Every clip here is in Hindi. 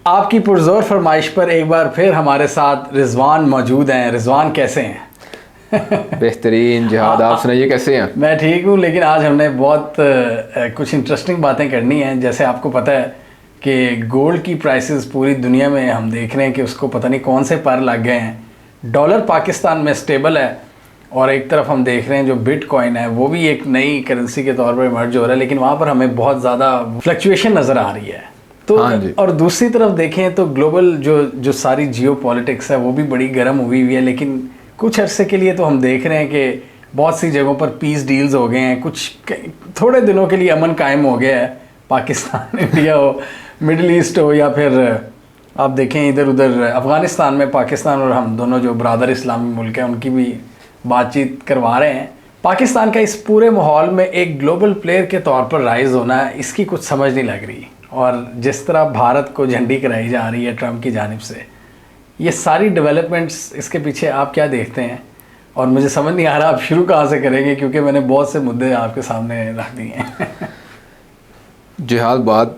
आपकी पुरजोर फरमाइश पर एक बार फिर हमारे साथ रिजवान मौजूद हैं। रिजवान कैसे हैं? बेहतरीन जिहाद, आप सुनाइए कैसे हैं? मैं ठीक हूँ, लेकिन आज हमने बहुत कुछ इंटरेस्टिंग बातें करनी हैं। जैसे आपको पता है कि गोल्ड की प्राइसेस पूरी दुनिया में हम देख रहे हैं कि उसको पता नहीं कौन से पर लग गए हैं। डॉलर पाकिस्तान में स्टेबल है और एक तरफ हम देख रहे हैं जो बिटकॉइन है वो भी एक नई करेंसी के तौर पर इमर्ज हो रहा है, लेकिन वहाँ पर हमें बहुत ज़्यादा फ्लक्चुएशन नज़र आ रही है। तो हाँ जी। और दूसरी तरफ देखें तो ग्लोबल जो सारी जियो पॉलिटिक्स है वो भी बड़ी गर्म हुई हुई है, लेकिन कुछ अरसे के लिए तो हम देख रहे हैं कि बहुत सी जगहों पर पीस डील्स हो गए हैं, कुछ थोड़े दिनों के लिए अमन कायम हो गया है। पाकिस्तान इंडिया हो, मिडिल ईस्ट हो, या फिर आप देखें इधर उधर अफ़गानिस्तान में पाकिस्तान और हम दोनों जो ब्रादर इस्लामी मुल्क हैं उनकी भी बातचीत करवा रहे हैं। पाकिस्तान का इस पूरे माहौल में एक ग्लोबल प्लेयर के तौर पर राइज होना है, इसकी कुछ समझ नहीं लग रही। और जिस तरह भारत को झंडी कराई जा रही है ट्रंप की जानिब से, ये सारी डेवलपमेंट्स, इसके पीछे आप क्या देखते हैं? और मुझे समझ नहीं आ रहा आप शुरू कहाँ से करेंगे, क्योंकि मैंने बहुत से मुद्दे आपके सामने रख दिए हैं। जिहाद, बात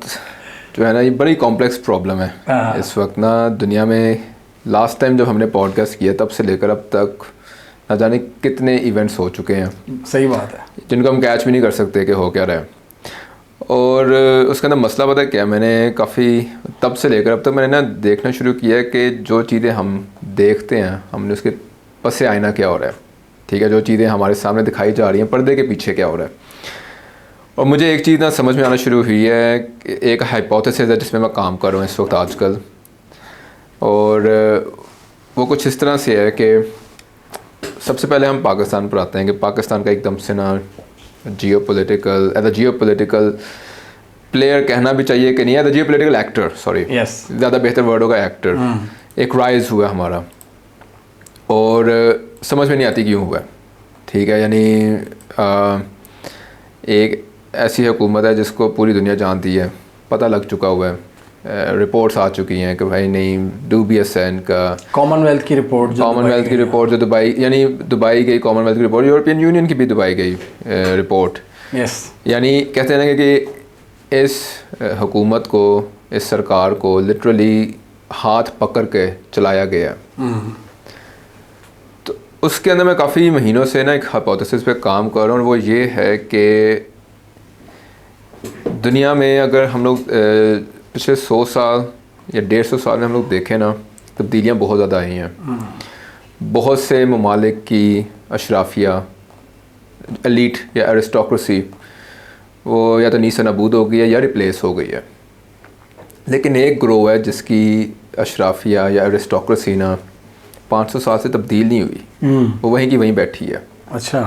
जो है ना, ये बड़ी कॉम्प्लेक्स प्रॉब्लम है इस वक्त ना दुनिया में। लास्ट टाइम जब हमने पॉडकास्ट किया तब से लेकर अब तक ना जाने कितने इवेंट्स हो चुके हैं। सही बात है, जिनको हम कैच भी नहीं कर सकते कि हो क्या रहा है। और उसके अंदर मसला पता है क्या, मैंने काफ़ी तब से लेकर अब तक मैंने ना देखना शुरू किया है कि जो चीज़ें हम देखते हैं हमने उसके पस आईना क्या हो रहा है। ठीक है, जो चीज़ें हमारे सामने दिखाई जा रही हैं पर्दे के पीछे क्या हो रहा है। और मुझे एक चीज़ ना समझ में आना शुरू हुई है, एक हाइपोथेसिस है जिसमें मैं काम कर रहा हूँ इस वक्त आजकल, और वो कुछ इस तरह से है कि सबसे पहले हम पाकिस्तान पर आते हैं कि पाकिस्तान का एकदम से ना जियो पोलिटिकल प्लेयर कहना भी चाहिए कि नहीं, as a geopolitical actor, sorry ज़्यादा बेहतर वर्ड होगा एक्टर, एक राइज हुआ हमारा। और समझ में नहीं आती क्यों हुआ। ठीक है, यानी एक ऐसी हुकूमत है जिसको पूरी दुनिया जानती है, पता लग चुका हुआ है, रिपोर्ट्स आ चुकी हैं कि भाई नहीं, डूबियस है इनका। कॉमनवेल्थ की रिपोर्ट जो दुबई, यानी दुबई गई कॉमनवेल्थ की रिपोर्ट, यूरोपियन यूनियन की भी दुबई गई रिपोर्ट। यानी कहते हैं ना कि इस हुकूमत को, इस सरकार को लिटरली हाथ पकड़ के चलाया गया। तो उसके अंदर मैं काफ़ी महीनों से ना एक हाइपोथेसिस पे काम कर रहा हूँ, और वो ये है कि दुनिया में अगर हम लोग पिछले 100 साल या 150 साल में हम लोग देखें ना, तब्दीलियाँ बहुत ज़्यादा आई हैं। बहुत से ममालिक की अशराफिया, एलीट या एरिस्टोक्रेसी, वो या तो नीस नबूद हो गई है या रिप्लेस हो गई है। लेकिन एक ग्रोह है जिसकी अशराफिया या एरिस्टोक्रेसी ना 500 साल से तब्दील नहीं हुई, वो वहीं की वहीं बैठी है। अच्छा।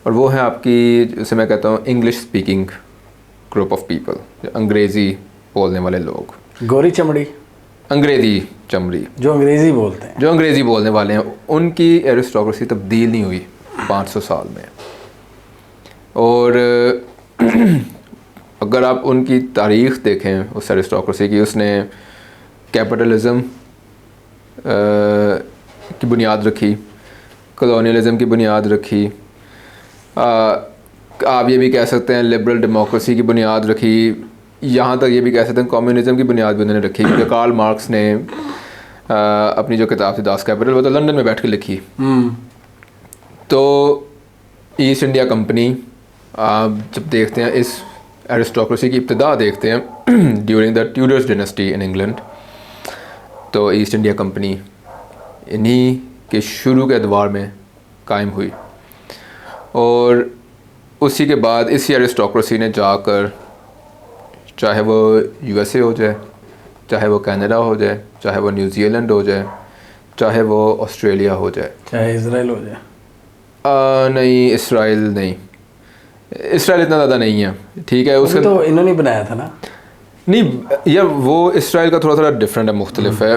और वो है आपकी, जैसे मैं कहता हूँ, English speaking group of people, अंग्रेज़ी बोलने वाले लोग, गोरी चमड़ी, अंग्रेज़ी चमड़ी, जो अंग्रेज़ी बोलते हैं, जो अंग्रेज़ी बोलने वाले हैं, उनकी एरिस्टोक्रेसी तब्दील नहीं हुई 500 साल में। और अगर आप उनकी तारीख़ देखें उस एरिस्टोक्रेसी की, उसने कैपिटलिज़म की बुनियाद रखी, कॉलोनियलिज़म की बुनियाद रखी, आप ये भी कह सकते हैं लिबरल डेमोक्रेसी की बुनियाद रखी, यहाँ तक ये भी कह सकते हैं कम्युनिज़म की बुनियाद भी उन्होंने रखी। क्योंकि कार्ल मार्क्स ने अपनी जो किताब थी दास कैपिटल, वो तो लंदन में बैठ के लिखी। तो ईस्ट इंडिया कंपनी, आप जब देखते हैं इस एरिस्टोक्रेसी की इब्तिदा देखते हैं during the Tudors dynasty in England, तो ईस्ट इंडिया कंपनी इन्हीं के शुरू के अदवार में कायम हुई। और उसी के बाद इसी एरिस्टोक्रेसी ने जाकर, चाहे वो USA हो जाए, चाहे वो कनाडा हो जाए, चाहे वो न्यूजीलैंड हो जाए, चाहे वो ऑस्ट्रेलिया हो जाए, चाहे इजराइल हो जाए, नहीं इसराइल नहीं, इसराइल इतना ज़्यादा नहीं है। ठीक है, उसका तो इन्होंने बनाया था ना। नहीं यार, वो इसराइल का थोड़ा थोड़ा डिफरेंट है, मुख्तलिफ है।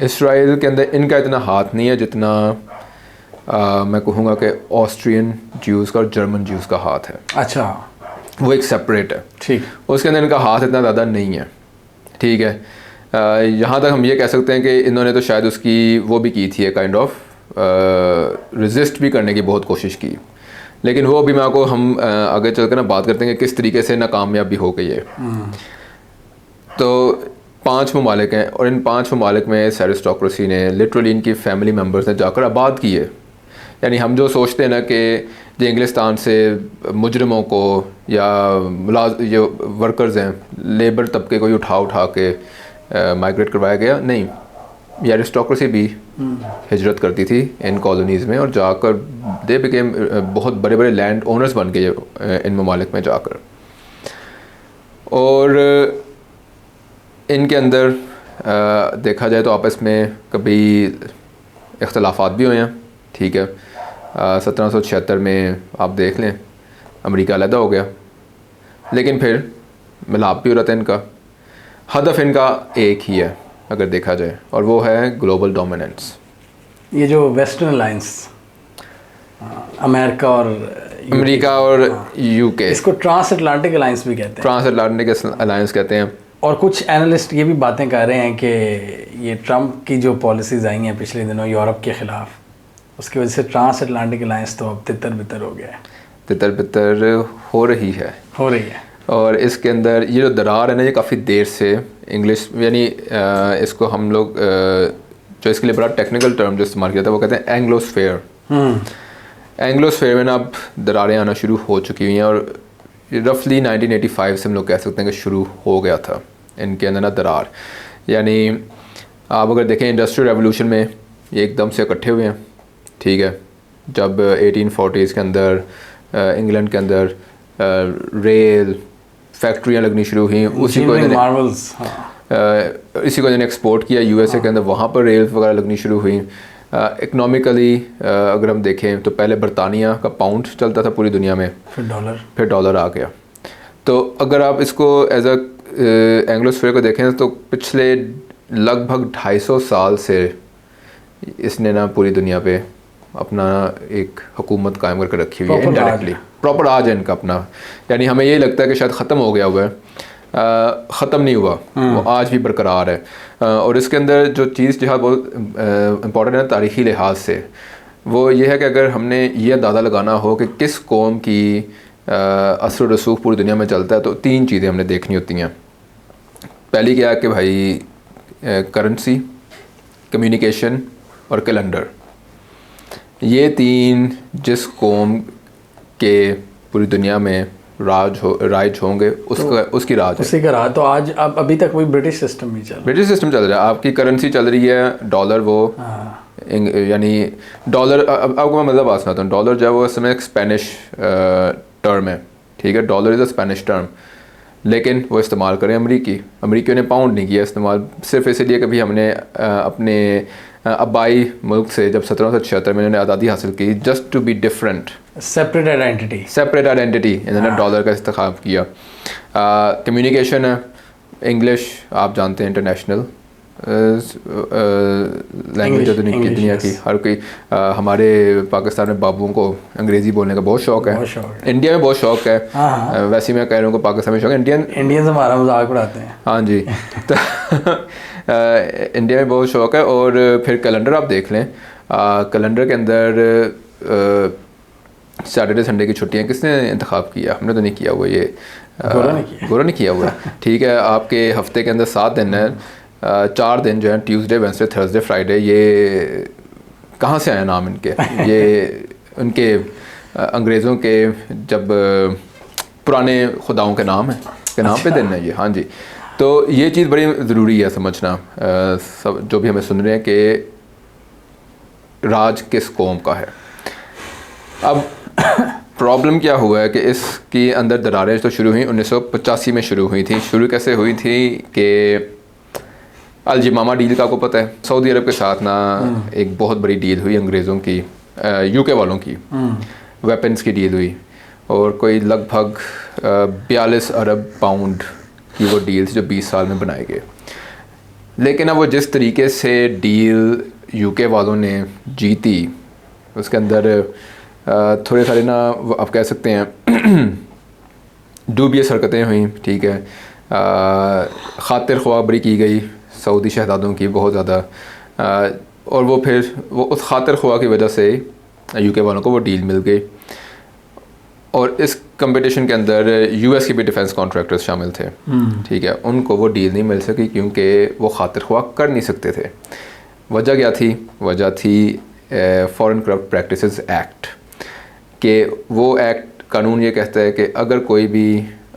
इसराइल के अंदर इनका इतना हाथ नहीं है जितना मैं कहूँगा कि ऑस्ट्रियन ज्यूज़ का और जर्मन ज्यूज़ का हाथ है। अच्छा, वो एक सेपरेट है। ठीक, उसके अंदर इनका हाथ इतना ज़्यादा नहीं है। ठीक है, यहाँ तक हम ये कह सकते हैं कि इन्होंने तो शायद उसकी वो भी की थी, काइंड ऑफ रेजिस्ट भी करने की बहुत कोशिश की, लेकिन वो भी मैं आपको हम आगे चल कर ना बात करते हैं कि किस तरीके से नाकामयाब भी हो गई है। तो 5 ममालिक हैं और इन 5 ममालिक में इस एरिस्टोक्रेसी ने लिटरली इनकी फैमिली मेम्बर्स ने जाकर आबाद किए। यानी हम जो सोचते हैं ना कि जो इंग्लिस्तान से मुजरमों को या जो वर्कर्स हैं, लेबर तबके को ही उठा के माइग्रेट करवाया गया, नहीं, ये एरिस्टोक्रेसी भी हिजरत करती थी इन कॉलोनीज़ में और जाकर दे बिकेम बहुत बड़े बड़े लैंड ओनर्स बन गए इन ममालिक में जाकर। और इनके अंदर देखा जाए तो आपस में कभी इख्तलाफात भी हुए हैं, ठीक है। 1776 में आप देख लें अमेरिका अलहदा हो गया, लेकिन फिर मिलाप भी हो रहा था इनका। हदफ इनका एक ही है अगर देखा जाए, और वो है ग्लोबल डोमिनेंस। ये जो वेस्टर्न अलायंस, अमेरिका और यूके, इसको ट्रांस अटलांटिक अलायंस भी कहते हैं। ट्रांस अटलांटिक अलायंस कहते हैं। और कुछ एनालिस्ट ये भी बातें कर रहे हैं कि ये ट्रंप की जो पॉलिसीज़ आई हैं पिछले दिनों यूरोप के ख़िलाफ़, उसकी वजह से ट्रांस अटलांटिक अलायंस तो अब तितर बितर हो गया है। तितर बितर हो रही है। और इसके अंदर ये जो दरार है ना, ये काफ़ी देर से इंग्लिश यानी इसको हम लोग जो इसके लिए बड़ा टेक्निकल टर्म जो इस्तेमाल किया था वो कहते हैं एंग्लोस्फेयर। एंग्लोस्फेयर में ना अब दरारें आना शुरू हो चुकी हुई हैं और रफली 1985 से हम लोग कह सकते हैं कि शुरू हो गया था इनके अंदर ना दरार। यानी आप अगर देखें इंडस्ट्रियल रेवोल्यूशन में ये एकदम से इकट्ठे हुए हैं, ठीक है। जब 1840s के अंदर इंग्लैंड के अंदर रेल फैक्ट्रियाँ लगनी शुरू हुई, इसी को इन्होंने एक्सपोर्ट किया यूएसए के अंदर, वहाँ पर रेल वगैरह लगनी शुरू हुई। इकनॉमिकली अगर हम देखें तो पहले बरतानिया का पाउंड चलता था पूरी दुनिया में, फिर डॉलर आ गया। तो अगर आप इसको एज अ एंग्लोस्फेयर को देखें तो पिछले लगभग 250 साल से इसने ना पूरी दुनिया पे अपना एक हुकूमत कायम करके रखी हुई है इनडायरेक्टली। प्रॉपर आज है इनका अपना, यानी हमें ये लगता है कि शायद ख़त्म हो गया हुआ है, ख़त्म नहीं हुआ, वो आज भी बरकरार है। और इसके अंदर जो चीज़ जो है बहुत इम्पॉर्टेंट है तारीख़ी लिहाज से, वो ये है कि अगर हमने ये अंदाज़ा लगाना हो कि किस कौम की असर रसूख पूरी दुनिया में चलता है, तो 3 चीज़ें हमने देखनी होती हैं। पहली क्या है कि भाई करेंसी, कम्युनिकेशन और कैलेंडर, ये 3 जिस कौम के पूरी दुनिया में राइज होंगे उसकी राज है, उसी का राज। तो आज अब अभी तक वही ब्रिटिश सिस्टम ही चल रहा है। ब्रिटिश सिस्टम चल रहा है। आपकी करेंसी चल रही है डॉलर, वो यानी डॉलर, आपको मैं मतलब बात सुनाता हूँ। डॉलर जो है वो इस समय एक स्पेनिश टर्म है, ठीक है। Dollar is a Spanish term, लेकिन वो इस्तेमाल करें अमरीकियों ने पाउंड नहीं किया इस्तेमाल, सिर्फ इसलिए कि भी हमने अपने आबाई मुल्क से जब 1776 में इन्होंने आज़ादी हासिल की, just to be different, separate identity इन्होंने डॉलर का इस्तेमाल किया। कम्युनिकेशन है, इंग्लिश आप जानते हैं इंटरनेशनल लैंग्वेज है दुनिया की, हर कोई हमारे पाकिस्तान में बाबुओं को अंग्रेज़ी बोलने का बहुत शौक़ है, इंडिया में बहुत शौक़ है। वैसे मैं कह रहा हूँ कि पाकिस्तान में शौक़ है, इंडियंस हमारा मजाक उड़ाते हैं। हाँ जी। तो इंडिया में बहुत शौक़ है। और फिर कैलेंडर आप देख लें, कैलेंडर के अंदर सैटरडे संडे की छुट्टियाँ किसने इंतखाब किया? हमने तो नहीं किया हुआ, ये गोरा नहीं किया हुआ, ठीक है। आपके हफ्ते के अंदर 7 दिन है, 4 दिन जो है ट्यूसडे, वेडनेसडे, थर्सडे, फ्राइडे, ये कहाँ से आया नाम इनके? ये उनके अंग्रेज़ों के जब पुराने खुदाओं के नाम है के नाम पे दिन है ये। हाँ जी। तो ये चीज़ बड़ी ज़रूरी है समझना, सब जो भी हमें सुन रहे हैं कि राज किस कौम का है। अब प्रॉब्लम क्या हुआ है कि इसके अंदर दरारें तो शुरू हुई 1985 में शुरू हुई थी। शुरू कैसे हुई थी कि अल-जमामा डील का आपको पता है, सऊदी अरब के साथ ना एक बहुत बड़ी डील हुई अंग्रेज़ों की, यूके वालों की, वेपन्स की डील हुई, और कोई लगभग 42 अरब पाउंड की वो डील थी जो 20 साल में बनाए गए। लेकिन अब वो जिस तरीके से डील यूके वालों ने जीती, उसके अंदर थोड़े सारे ना आप कह सकते हैं डूबियस हरकतें हुई, ठीक है। खातिर ख्वाबरी की गई सऊदी शहजादों की बहुत ज़्यादा, और वो फिर वो उस खातिर ख्वाह की वजह से यूके वालों को वो डील मिल गई। और इस कंपटीशन के अंदर यूएस के भी डिफेंस कॉन्ट्रैक्टर्स शामिल थे, ठीक है। उनको वो डील नहीं मिल सकी क्योंकि वो खातिर ख्वाह कर नहीं सकते थे। वजह क्या थी? वजह थी फॉरेन करप्ट प्रैक्टिसेस एक्ट, कि वो एक्ट कानून ये कहता है कि अगर कोई भी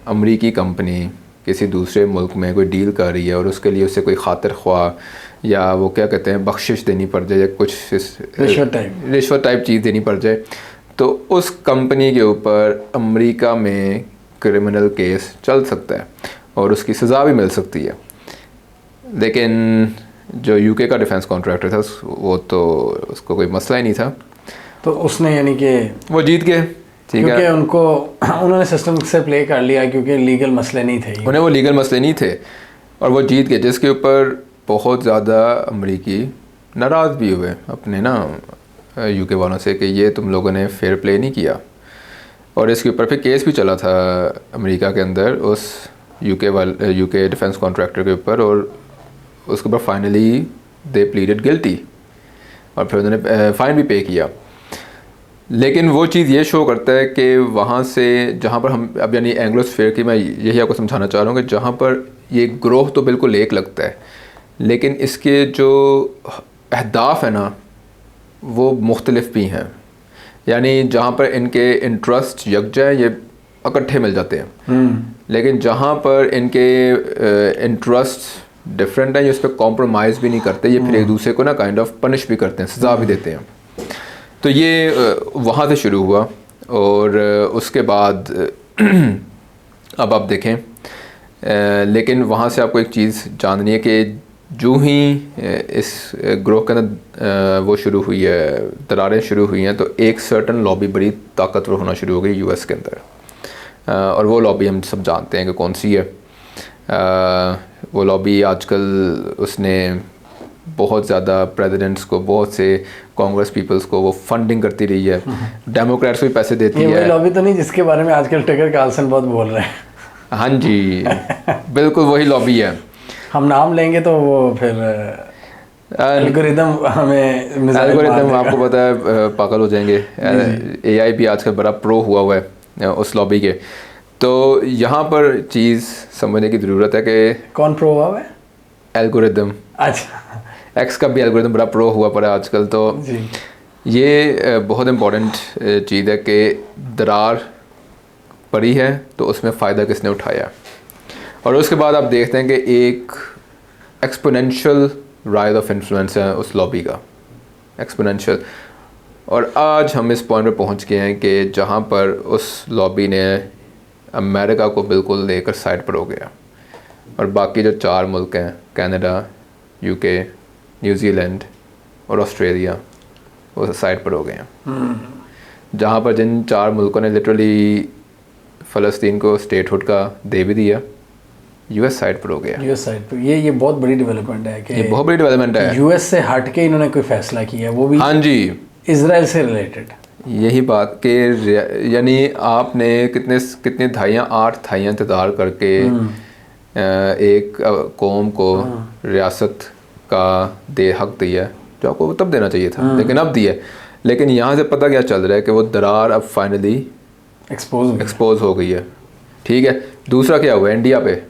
अमरीकी कंपनी किसी दूसरे मुल्क में कोई डील कर रही है और उसके लिए उसे कोई खातिर ख्वाह या वो क्या कहते हैं बख्शिश देनी पड़ जाए या कुछ रिश्वत टाइप चीज़ देनी पड़ जाए, तो उस कंपनी के ऊपर अमेरिका में क्रिमिनल केस चल सकता है और उसकी सज़ा भी मिल सकती है। लेकिन जो यूके का डिफेंस कॉन्ट्रैक्टर था वो तो उसको कोई मसला ही नहीं था, तो उसने यानी कि वो जीत गए, ठीक है। क्योंकि उन्होंने सिस्टम से प्ले कर लिया क्योंकि लीगल मसले नहीं थे, उन्हें वो लीगल मसले नहीं थे और वो जीत गए, जिसके ऊपर बहुत ज़्यादा अमरीकी नाराज़ भी हुए अपने ना यूके वालों से कि ये तुम लोगों ने फेयर प्ले नहीं किया। और इसके ऊपर फिर केस भी चला था अमेरिका के अंदर उस यूके डिफेंस कॉन्ट्रैक्टर के ऊपर, और उसके ऊपर फाइनली दे प्लीडेड गिल्टी और फिर उन्होंने फ़ाइन भी पे किया। लेकिन वो चीज़ ये शो करता है कि वहाँ से जहाँ पर हम अब यानी एंग्लोस्फेयर की मैं यही आपको समझाना चाह रहा हूँ कि जहाँ पर ये ग्रोह तो बिल्कुल एक लगता है, लेकिन इसके जो अहदाफ है ना वो मुख्तलिफ भी हैं। यानी जहाँ पर इनके इंटरेस्ट यकजा हैं ये इकट्ठे मिल जाते हैं, लेकिन जहाँ पर इनके इंटरेस्ट डिफरेंट हैं ये उस पर कॉम्प्रोमाइज़ भी नहीं करते, ये फिर एक दूसरे को ना काइंड ऑफ पनिश भी करते हैं, सज़ा भी देते हैं। तो ये वहाँ से शुरू हुआ और उसके बाद अब आप देखें, लेकिन वहाँ से आपको एक चीज़ जाननी है कि जो ही इस ग्रोह के अंदर वो शुरू हुई है, दरारें शुरू हुई हैं, तो एक सर्टन लॉबी बड़ी ताकतवर होना शुरू हो गई यूएस के अंदर, और वो लॉबी हम सब जानते हैं कि कौन सी है। वो लॉबी आजकल उसने बहुत ज़्यादा प्रेसिडेंट्स को, बहुत से कांग्रेस पीपल्स को वो फंडिंग करती रही है, डेमोक्रेट्स को भी पैसे देती है। ये लॉबी तो नहीं जिसके बारे में आजकल टकर कार्लसन बहुत बोल रहे हैं? हाँ जी, बिल्कुल वही लॉबी है। हम नाम लेंगे तो वो फिर एल्गोरिदम हमें एल्गोरिदम आपको पता है पागल हो जाएंगे। एआई भी आजकल बड़ा प्रो हुआ है उस लॉबी के। तो यहाँ पर चीज़ समझने की ज़रूरत है कि कौन प्रो हुआ है? एल्गोरिदम। अच्छा, एक्स का भी एल्गोरिदम बड़ा प्रो हुआ पड़ा है आजकल। तो ये बहुत इम्पोर्टेंट चीज़ है कि दरार पड़ी है तो उसमें फ़ायदा किसने उठाया। और उसके बाद आप देखते हैं कि एक एक्सपोनेंशियल राइज ऑफ इन्फ्लुएंस है उस लॉबी का, एक्सपोनेंशियल। और आज हम इस पॉइंट पे पहुंच गए हैं कि जहां पर उस लॉबी ने अमेरिका को बिल्कुल लेकर साइड पर हो गया और बाकी जो 4 मुल्क हैं, कनाडा, यूके, न्यूजीलैंड और ऑस्ट्रेलिया, वो साइड पर हो गए हैं। जहां पर जिन 4 मुल्कों ने लिटरली फ़लस्तीन को स्टेटहुड का दे भी दिया, यूएस साइड पर हो गया। यूएस साइड पर ये बहुत बड़ी डेवलपमेंट है कि ये बहुत बड़ी डेवलपमेंट है। यूएस से हट के इन्होंने कोई फैसला किया, वो भी हाँ जी, इजराइल से रिलेटेड। यही बात कि यानी आपने कितने दहाइयाँ, 8 दहाइयाँ इंतज़ार करके एक कौम को रियासत का हक दिया जो आपको तब देना चाहिए था, लेकिन अब दिया। लेकिन यहाँ से पता क्या चल रहा है कि वो दरार अब फाइनली एक्सपोज हो गई है। ठीक है, दूसरा क्या हुआ इंडिया पे।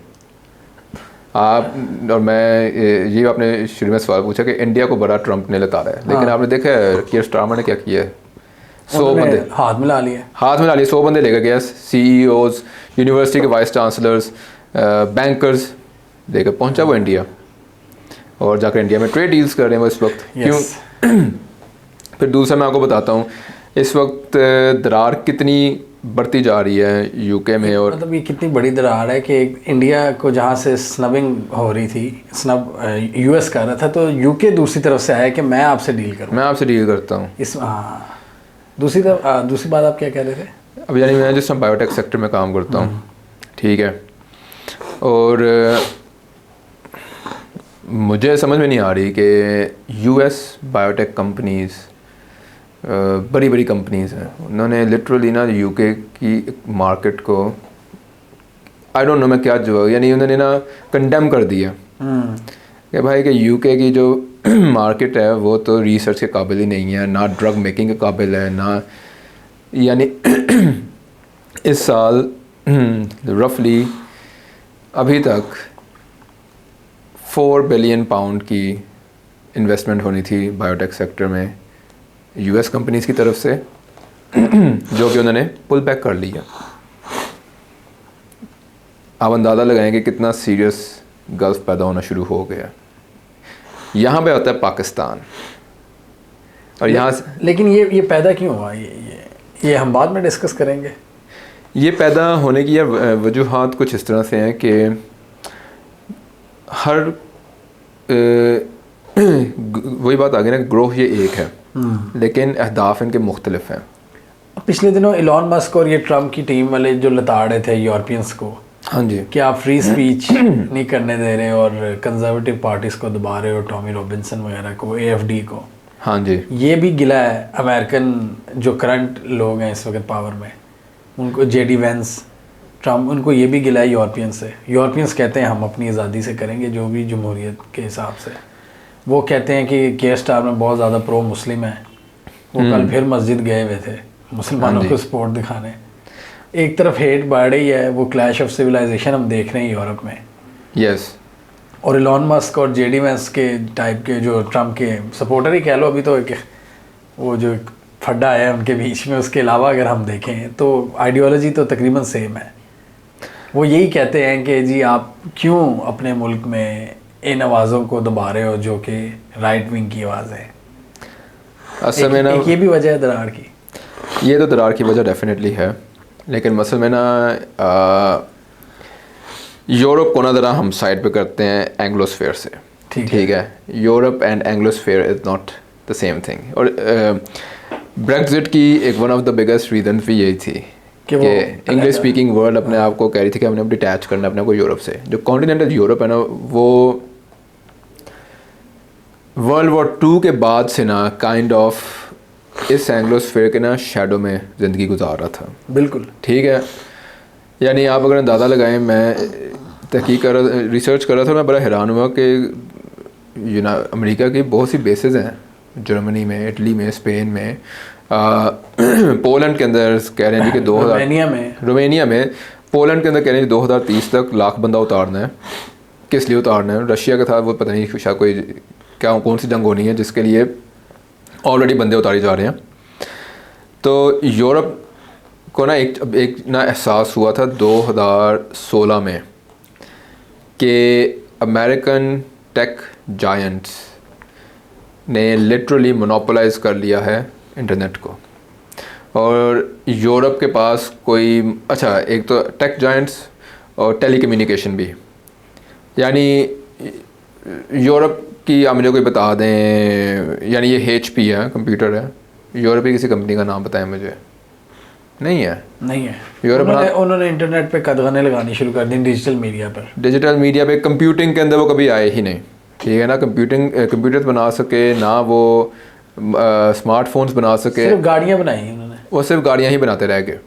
आप और मैं ये आपने शुरू में सवाल पूछा कि इंडिया को बड़ा ट्रंप ने लताड़ा है, लेकिन आपने देखा है कियर स्टारमर ने क्या किया है? 100 बंदे हाथ मिला लिए 100 बंदे लेकर गया, CEOs, यूनिवर्सिटी के वाइस चांसलर्स, बैंकर्स लेकर पहुंचा वो इंडिया, और जाकर इंडिया में ट्रेड डील्स कर रहे हैं वो इस वक्त। क्यों? फिर दूसरा मैं आपको बताता हूँ इस वक्त दरार कितनी बढ़ती जा रही है यूके में। और मतलब ये कितनी बड़ी दरार है कि इंडिया को जहाँ से स्नबिंग हो रही थी, स्नब यूएस कर रहा था, तो यूके दूसरी तरफ से आया कि मैं आपसे डील करूँ, मैं आपसे डील करता हूँ। दूसरी बात आप क्या कह रहे थे? अब यानी मैं जिस बायोटेक सेक्टर में काम करता हूँ, ठीक है, और मुझे समझ में नहीं आ रही कि यूएस बायोटेक कंपनीज़ बड़ी बड़ी कंपनीज़ हैं, उन्होंने लिटरली ना यूके की मार्केट को आई डोंट नो मैं क्या जो यानी उन्होंने ना कंडेम कर दिया कि भाई कि यूके की जो मार्केट है वो तो रिसर्च के काबिल ही नहीं है, ना ड्रग मेकिंग के काबिल है, ना यानी इस साल रफली अभी तक 4 बिलियन पाउंड की इन्वेस्टमेंट होनी थी बायोटेक सेक्टर में यूएस कंपनीज़ की तरफ से जो कि उन्होंने पुल बैक कर लिया। आप अंदाज़ा लगाएं कि कितना सीरियस गल्फ पैदा होना शुरू हो गया। यहाँ पे होता है पाकिस्तान और यहाँ से लेकिन ये पैदा क्यों हुआ, ये हम बाद में डिस्कस करेंगे। ये पैदा होने की वजूहात कुछ इस तरह से हैं कि हर वही बात आ गई ना, ग्रोह ये एक है लेकिन अहदाफ इनके मुख्तलिफ हैं। पिछले दिनों इलॉन मस्क और ये ट्रम्प की टीम वाले जो लताड़े थे यूरोपियंस को, हाँ जी, कि आप फ्री स्पीच नहीं करने दे रहे और कंजर्वेटिव पार्टीज़ को दबा रहे हो, टॉमी रॉबिन्सन वगैरह को, AFD को। हाँ जी, ये भी गिला है अमेरिकन जो करंट लोग हैं इस वक्त पावर में, उनको JD वेंस, ट्रम्प, उनको ये भी गिला है यूरोपियंस से। यूरोपियंस कहते हैं हम अपनी आज़ादी से करेंगे जो भी जमहूरियत के हिसाब से। वो कहते हैं कि केयर स्टार में बहुत ज़्यादा प्रो मुस्लिम है। वो कल फिर मस्जिद गए हुए थे मुसलमानों को सपोर्ट दिखाने। एक तरफ हेट बढ़ रही है, वो क्लैश ऑफ सिविलाइजेशन हम देख रहे हैं यूरोप में। यस। और इलॉन मस्क और JD वेंस के टाइप के जो ट्रम्प के सपोर्टर ही कह लो, अभी तो एक वो जो फड्डा है उनके बीच में, उसके अलावा अगर हम देखें तो आइडियोलॉजी तो तकरीबन सेम है। वो यही कहते हैं कि जी आप क्यों अपने मुल्क में इन आवाज़ों को दबा रहे हो जो कि राइट विंग की आवाज़ है। असल में ना ये भी वजह है दरार की। ये तो दरार की वजह डेफिनेटली है, लेकिन मसल में ना यूरोप को ना ज़रा हम साइड पे करते हैं एंग्लोस्फेयर से। ठीक है, Europe and Anglosphere is not the same thing. और ब्रेक्जिट की एक one of the biggest reason भी यही थी कि इंग्लिश स्पीकिंग वर्ल्ड अपने आप को कह रही थी कि हमने अब डिटैच करना अपने को यूरोप से। जो कॉन्टिनेंटल यूरोप है ना, वो वर्ल्ड वॉर 2 के बाद से ना काइंड ऑफ इस एंग्लोस्फेयर के ना शैडो में ज़िंदगी गुजार रहा था। बिल्कुल ठीक है, यानी आप अगर अंदाज़ा लगाएं, मैं रिसर्च कर रहा था, मैं बड़ा हैरान हुआ कि अमेरिका की बहुत सी बेसेस हैं जर्मनी में, इटली में, स्पेन में, पोलैंड के अंदर कह रहे हैं जी कि 2000 रोमेनिया में पोलैंड के अंदर कह रहे हैं 2030 तक लाख बंदा उतारना है। किस लिए उतारना है? रशिया के साथ वो पता नहीं शायद कोई क्या कौन सी जंग होनी है जिसके लिए ऑलरेडी बंदे उतारे जा रहे हैं। तो यूरोप को ना एक ना एहसास हुआ था 2016 में कि अमेरिकन टेक जायंट्स ने लिटरली मोनोपोलाइज कर लिया है इंटरनेट को। और यूरोप के पास कोई एक तो टेक जायंट्स और टेलीकम्युनिकेशन भी, यानी यूरोप की आप मुझे कोई बता दें, यानी ये HP है, कंप्यूटर है, यूरोप की किसी कंपनी का नाम बताएं मुझे। नहीं है यूरोप। उन्होंने इंटरनेट पे कदगने लगानी शुरू कर दी डिजिटल मीडिया पे। कंप्यूटिंग के अंदर वो कभी आए ही नहीं। ठीक है ना, कंप्यूटर्स बना सके ना, वो स्मार्टफोन्स बना सके, सिर्फ गाड़ियाँ बनाई उन्होंने। वो सिर्फ गाड़ियाँ ही बनाते रह गए।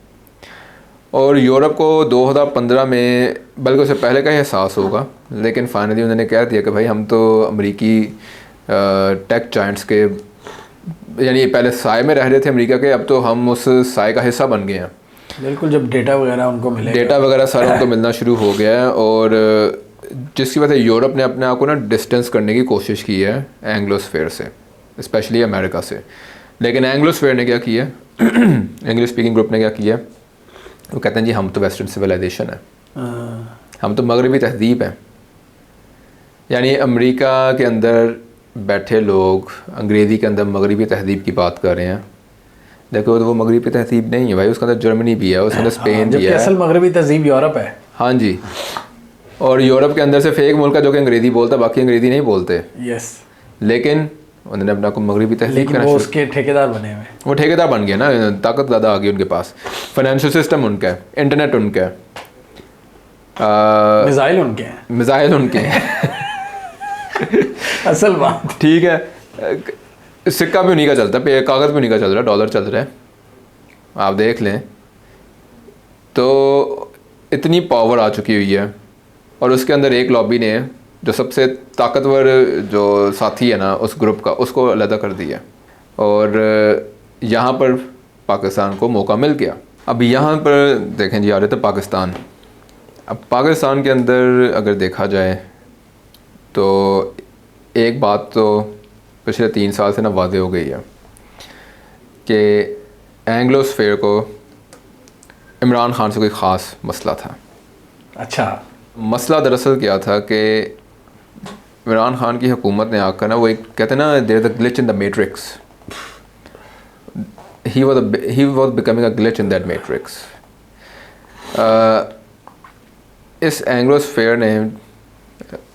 और यूरोप को 2015 में, बल्कि उससे पहले का ही एहसास होगा, लेकिन फाइनली उन्होंने कह दिया कि भाई हम तो अमेरिकी टेक जायंट्स के, यानी पहले साए में रह रहे थे अमेरिका के, अब तो हम उस साए का हिस्सा बन गए हैं। बिल्कुल, जब डेटा वगैरह उनको मिले, डेटा वगैरह सारा उनको मिलना शुरू हो गया है, और जिसकी वजह से यूरोप ने अपने आप को ना डिस्टेंस करने की कोशिश की है एंग्लोस्फेयर से, स्पेशली अमेरिका से। लेकिन एंग्लोस्फेयर ने क्या किया, इंग्लिश स्पीकिंग ग्रुप ने क्या किया, वो कहते हैं जी हम तो वेस्टर्न सिविलाइजेशन है, हम तो मगरबी तहजीब हैं। यानी अमेरिका के अंदर बैठे लोग अंग्रेज़ी के अंदर मगरबी तहजीब की बात कर रहे हैं। देखो, तो वो मगरबी तहजीब नहीं है भाई, उसके अंदर जर्मनी भी है, उसके अंदर स्पेन भी है। असल मगरबी तहजीब यूरोप है। हाँ जी, और यूरोप के अंदर से फेक मुल्क है जो कि अंग्रेज़ी बोलता, बाकी अंग्रेज़ी नहीं बोलते। यस, लेकिन उन्होंने अपना को मगरबी तहजीब करना, वो उसके ठेकेदार बने हुए, वो ठेकेदार बन गए ना, ताकत ज़्यादा आ गई उनके पास, फाइनेंशियल सिस्टम उनका है, इंटरनेट उनका है, मिसाइल उनके हैं असल बात। ठीक है, सिक्का भी उन्हीं का चलता है, कागज़ भी उन्हीं का चल रहा है, डॉलर चल रहा है, आप देख लें। तो इतनी पावर आ चुकी हुई है, और उसके अंदर एक लॉबी ने जो सबसे ताकतवर जो साथी है ना उस ग्रुप का, उसको अलग कर दिया, और यहाँ पर पाकिस्तान को मौका मिल गया। अब यहाँ पर देखें जी, आ रहे थे पाकिस्तान। अब पाकिस्तान के अंदर अगर देखा जाए तो एक बात तो पिछले 3 साल से ना वाज़ेह हो गई है कि एंग्लोस्फेयर को इमरान खान से कोई ख़ास मसला था। अच्छा, मसला दरअसल क्या था कि इमरान खान की हुकूमत ने आकर ना, वो एक कहते हैं ना, there is a glitch in the matrix, he was becoming a glitch in that matrix. इस एंग्लोस्फेयर ने,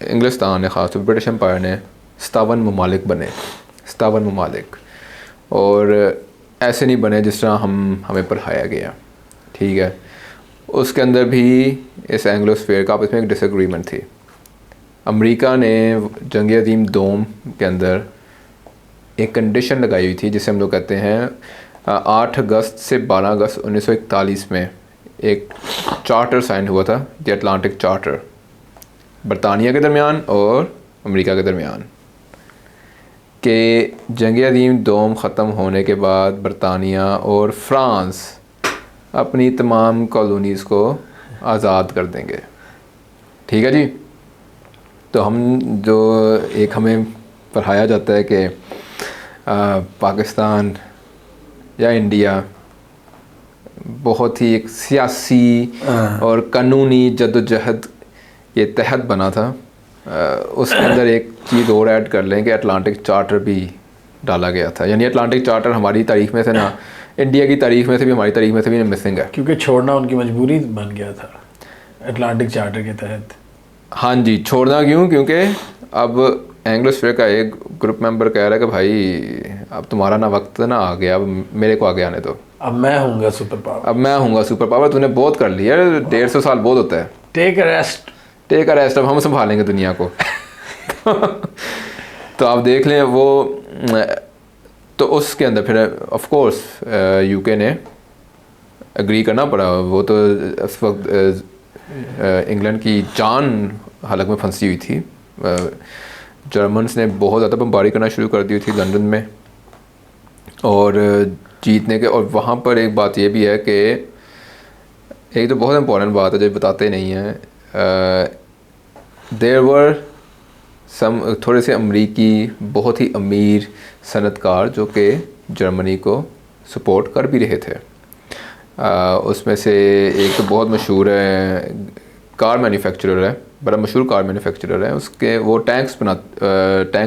इंग्लिस्तान ने, ख़ास तौर पर ब्रिटिश एम्पायर ने 57 ममालिक बने, 57 ममालिक, और ऐसे नहीं बने जिस तरह हमें पढ़ाया गया, ठीक है। उसके अंदर भी इस एंग्लोस्फेयर का आपस में एक डिसएग्रीमेंट थी। अमेरिका ने जंग अज़ीम दोम के अंदर एक कंडीशन लगाई हुई थी जिसे हम लोग कहते हैं 8 अगस्त से 12 अगस्त 1941 में एक चार्टर साइन हुआ था, द अटलांटिक चार्टर, बरतानिया के दरमियान और अमेरिका के दरमियान, कि जंग अज़ीम दोम ख़त्म होने के बाद बरतानिया और फ्रांस अपनी तमाम कॉलोनीज़ को आज़ाद कर देंगे, ठीक है जी। तो हम जो एक हमें पढ़ाया जाता है कि पाकिस्तान या इंडिया बहुत ही एक सियासी और कानूनी जद्दोजहद के तहत बना था, उसके अंदर एक चीज़ और ऐड कर लें कि अटलांटिक चार्टर भी डाला गया था। यानी अटलांटिक चार्टर हमारी तारीख़ में से ना, इंडिया की तारीख़ में से भी, हमारी तारीख़ में से भी मिसिंग है, क्योंकि छोड़ना उनकी मजबूरी बन गया था अटलांटिक चार्टर के तहत। हाँ जी, छोड़ना क्यों? क्योंकि अब एंग्लोस्फेयर का एक ग्रुप मेंबर कह रहा है कि भाई अब तुम्हारा ना वक्त ना आ गया, अब मेरे को आगे आने दो, अब मैं हूँगा सुपर पावर, अब मैं हूँगा सुपर पावर, तूने बहुत कर लिया, 150 साल बहुत होता है, टेक अ रेस्ट, अब हम संभालेंगे दुनिया को। तो आप देख लें वो, तो उसके अंदर फिर ऑफ कोर्स यूके ने एग्री करना पड़ा। वो तो उस वक्त इंग्लैंड की जान हालत में फंसी हुई थी, जर्मन्स ने बहुत ज़्यादा बमबारी करना शुरू कर दी थी लंदन में, और जीतने के, और वहाँ पर एक बात ये भी है कि एक तो बहुत इम्पोर्टेंट बात है जो बताते नहीं हैं, देयर वर सम थोड़े से अमरीकी बहुत ही अमीर सनतकार जो कि जर्मनी को सपोर्ट कर भी रहे थे। उसमें से एक तो बहुत मशहूर है, कार मैन्युफैक्चरर है, बड़ा मशहूर कार मैन्युफैक्चरर है, उसके वो टैंक्स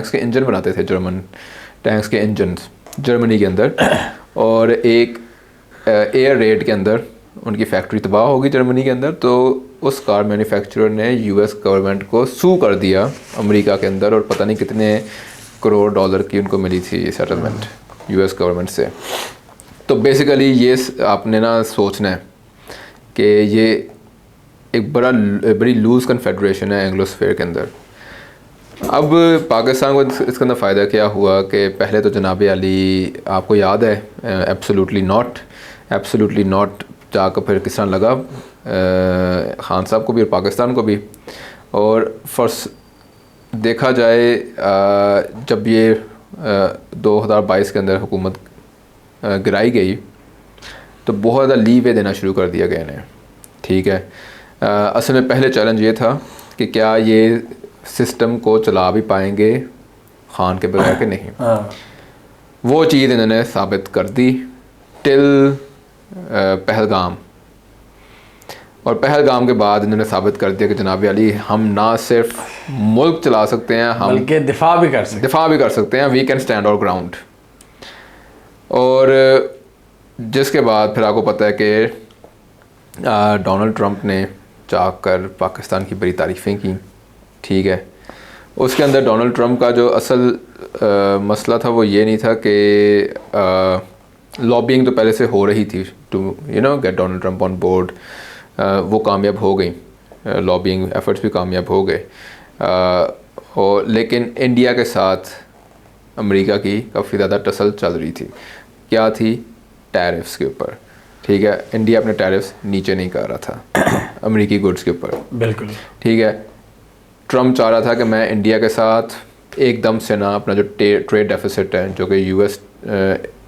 के इंजन बनाते थे, जर्मन टैंक्स के इंजन जर्मनी के अंदर, और एक एयर रेड के अंदर उनकी फैक्ट्री तबाह होगी जर्मनी के अंदर। तो उस कार मैन्युफैक्चरर ने यूएस गवर्नमेंट को सू कर दिया अमेरिका के अंदर, और पता नहीं कितने करोड़ डॉलर की उनको मिली थी सेटलमेंट यूएस गवर्नमेंट से। तो बेसिकली ये आपने ना सोचना है कि ये एक बड़ी लूज़ कन्फेडरेशन है एंग्लोस्फेयर के अंदर। अब पाकिस्तान को इसके अंदर फ़ायदा क्या हुआ कि पहले तो जनाब अली, आपको याद है, एब्सोल्युटली नॉट जाकर फिर किस तरह लगा ख़ान साहब को भी और पाकिस्तान को भी। और फर्स्ट देखा जाए जब ये 2022 के अंदर हुकूमत गिराई गई तो बहुत ज़्यादा लीवे देना शुरू कर दिया गया इन्हें, ठीक है। असल में पहले चैलेंज ये था कि क्या ये सिस्टम को चला भी पाएंगे ख़ान के बगैर कि नहीं। वो चीज़ इन्होंने साबित कर दी टिल पहलगाम, और पहलगाम के बाद इन्होंने साबित कर दिया कि जनाब अली, हम ना सिर्फ मुल्क चला सकते हैं, हम बल्कि दिफा भी कर सकते हैं, we can stand our ground. और जिसके बाद फिर आपको पता है कि डोनाल्ड ट्रंप ने जाकर पाकिस्तान की बड़ी तारीफ़ें की, ठीक है। उसके अंदर डोनाल्ड ट्रंप का जो असल मसला था वो ये नहीं था कि लॉबिंग तो पहले से हो रही थी to get Donald Trump on board, वो कामयाब हो गई, लॉबिंग एफर्ट्स भी कामयाब हो गए, और लेकिन इंडिया के साथ अमेरिका की काफ़ी ज़्यादा टसल चल रही थी। क्या थी? टैरिफ्स के ऊपर, ठीक है। इंडिया अपने टैरिफ्स नीचे नहीं कर रहा था अमेरिकी गुड्स के ऊपर, बिल्कुल, ठीक है। ट्रंप चाह रहा था कि मैं इंडिया के साथ एकदम से ना अपना जो ट्रेड डेफिसिट है, जो कि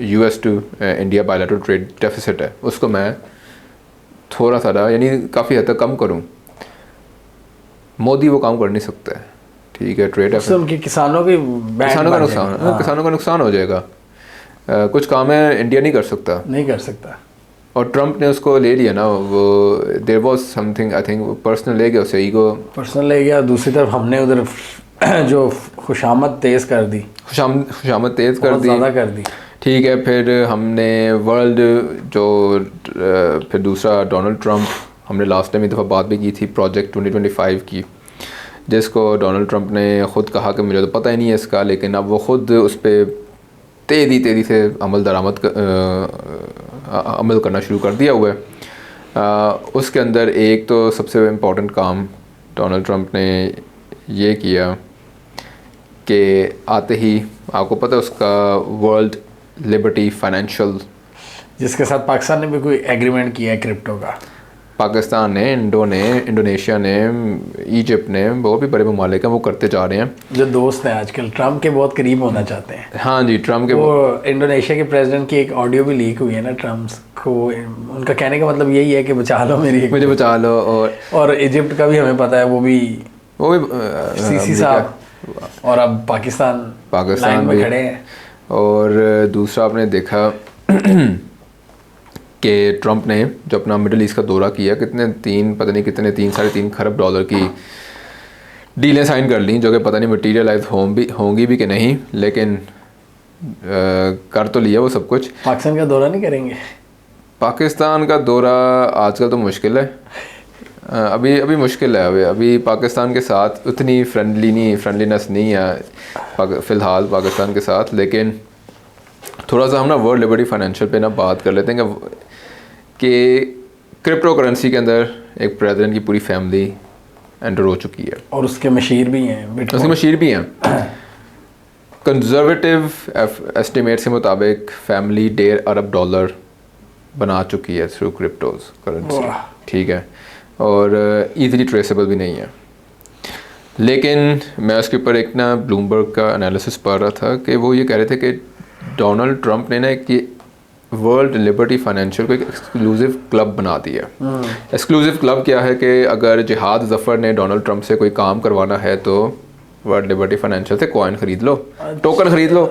US to India bilateral trade deficit है, उसको मैं थोड़ा सा यानी काफ़ी हद तक कम करूँ, मोदी वो काम कर नहीं सकता है। ठीक है, ट्रेड उससे उनके किसानों की किसानों का नुकसान, किसानों का नुकसान हो जाएगा। कुछ काम है इंडिया नहीं कर सकता, नहीं कर सकता। और ट्रम्प ने उसको ले लिया ना, वो there was something I think personal ले गया उसे, ईगो पर्सनल ले गया। दूसरी तरफ हमने उधर जो खुशामद तेज कर दी, खुशामद तेज कर दी, ज़्यादा कर दी। ठीक है, फिर हमने वर्ल्ड जो फिर दूसरा डोनाल्ड ट्रम्प, हमने लास्ट टाइम एक दफ़ा बात भी की थी प्रोजेक्ट 2025 की, जिसको डोनाल्ड ट्रम्प ने ख़ुद कहा कि मुझे तो पता ही नहीं है इसका, लेकिन अब वो ख़ुद उस पर तेज़ी से अमल करना शुरू कर दिया हुआ है। उसके अंदर एक तो सबसे इम्पोर्टेंट काम डोनाल्ड ट्रम्प ने ये किया कि आते ही आपको पता है उसका वर्ल्ड लिबर्टी फाइनेंशियल, जिसके साथ पाकिस्तान ने भी कोई एग्रीमेंट किया है क्रिप्टो का। पाकिस्तान ने, इंडोनेशिया ने, इजिप्ट ने, वो भी बड़े ममालिक हैं, वो करते जा रहे हैं। जो दोस्त हैं आजकल ट्रम्प के बहुत करीब होना चाहते हैं। हाँ जी, ट्रम्प के वो इंडोनेशिया के प्रेसिडेंट की एक ऑडियो भी लीक हुई है ना ट्रम्प को, उनका कहने का मतलब यही है कि बचा लो मुझे बचा लो। और इजिप्ट का भी हमें पता है, वो भी सीसी साहब, और अब पाकिस्तान लाइन में खड़े हैं। और दूसरा आपने देखा कि ट्रम्प ने जो अपना मिडल ईस्ट का दौरा किया, कितने 3.5 खरब डॉलर की डीलें साइन कर ली, जो कि पता नहीं मटीरियलाइज होंगी भी कि नहीं, लेकिन कर तो लिया वो सब कुछ। पाकिस्तान का दौरा नहीं करेंगे? पाकिस्तान का दौरा आजकल तो मुश्किल है, अभी मुश्किल है। अभी पाकिस्तान के साथ उतनी फ्रेंडलीनेस नहीं है फ़िलहाल पाकिस्तान के साथ, लेकिन थोड़ा सा हम ना वर्ल्ड लिबर्टी फाइनेंशियल पे ना बात कर लेते हैं कि क्रिप्टो करेंसी के अंदर एक प्रेसिडेंट की पूरी फैमिली एंटर हो चुकी है, और उसके मशीर भी हैं। कंजर्वेटिव एस्टिमेट के मुताबिक फैमिली $1.5 अरब बना चुकी है थ्रू क्रिप्टोज करेंसी, ठीक है, और ईज़िली ट्रेसेबल भी नहीं है। लेकिन मैं उसके ऊपर एक ना ब्लूमबर्ग का एनालिसिस पढ़ रहा था कि वो ये कह रहे थे कि डोनाल्ड ट्रम्प ने ना कि वर्ल्ड लिबर्टी फाइनेंशियल को एक एक्सक्लूसिव क्लब बना दिया। एक्सक्लूसिव क्लब क्या है कि अगर जिहाद जफ़र ने डोनाल्ड ट्रम्प से कोई काम करवाना है तो वर्ल्ड लिबर्टी फाइनेंशियल से कॉइन ख़रीद लो, टोकन ख़रीद लो।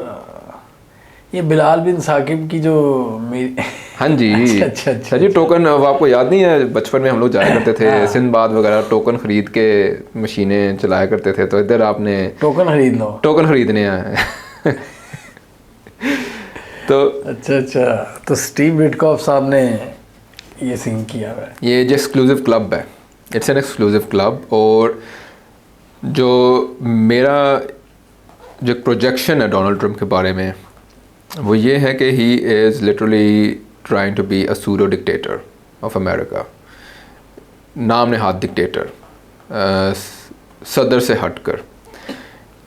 ये बिलाल बिन साकिब की जो हाँ जी, अच्छा जी, टोकन आपको याद नहीं है बचपन में हम लोग जाया करते थे सिंदबाद वगैरह, टोकन ख़रीद के मशीनें चलाया करते थे, तो इधर आपने टोकन ख़रीद लो, टोकन ख़रीदने हैं। तो अच्छा, तो स्टीव विटकॉफ साहब ने ये सीन किया है। ये जो एक्सक्लूसिव क्लब है, इट्स एन एक्सक्लूसिव क्लब, और जो मेरा जो प्रोजेक्शन है डोनाल्ड ट्रम्प के बारे में वो ये है कि he is literally trying to be a pseudo dictator of America, नाम ने हाथ डिक्टेटर, सदर से हटकर,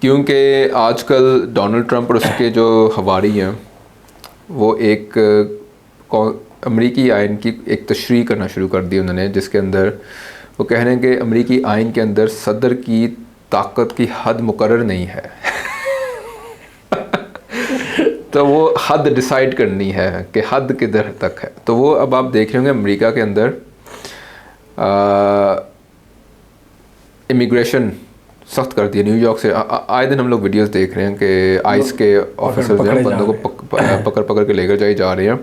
क्योंकि आजकल डोनाल्ड ट्रम्प और उसके जो हवारी हैं वो एक अमरीकी आइन की एक तशरीह करना शुरू कर दी उन्होंने, जिसके अंदर वो कह रहे हैं कि अमरीकी आइन के अंदर सदर की ताकत की हद मुकर्रर नहीं है। तो वो हद डिसाइड करनी है कि हद किधर तक है। तो वो अब आप देख रहे होंगे अमेरिका के अंदर इमिग्रेशन सख्त कर दिया। न्यूयॉर्क से आए दिन हम लोग वीडियोस देख रहे हैं कि आइस के ऑफिसर्स जो हैं बंदों को पकड़ के लेकर जा रहे हैं।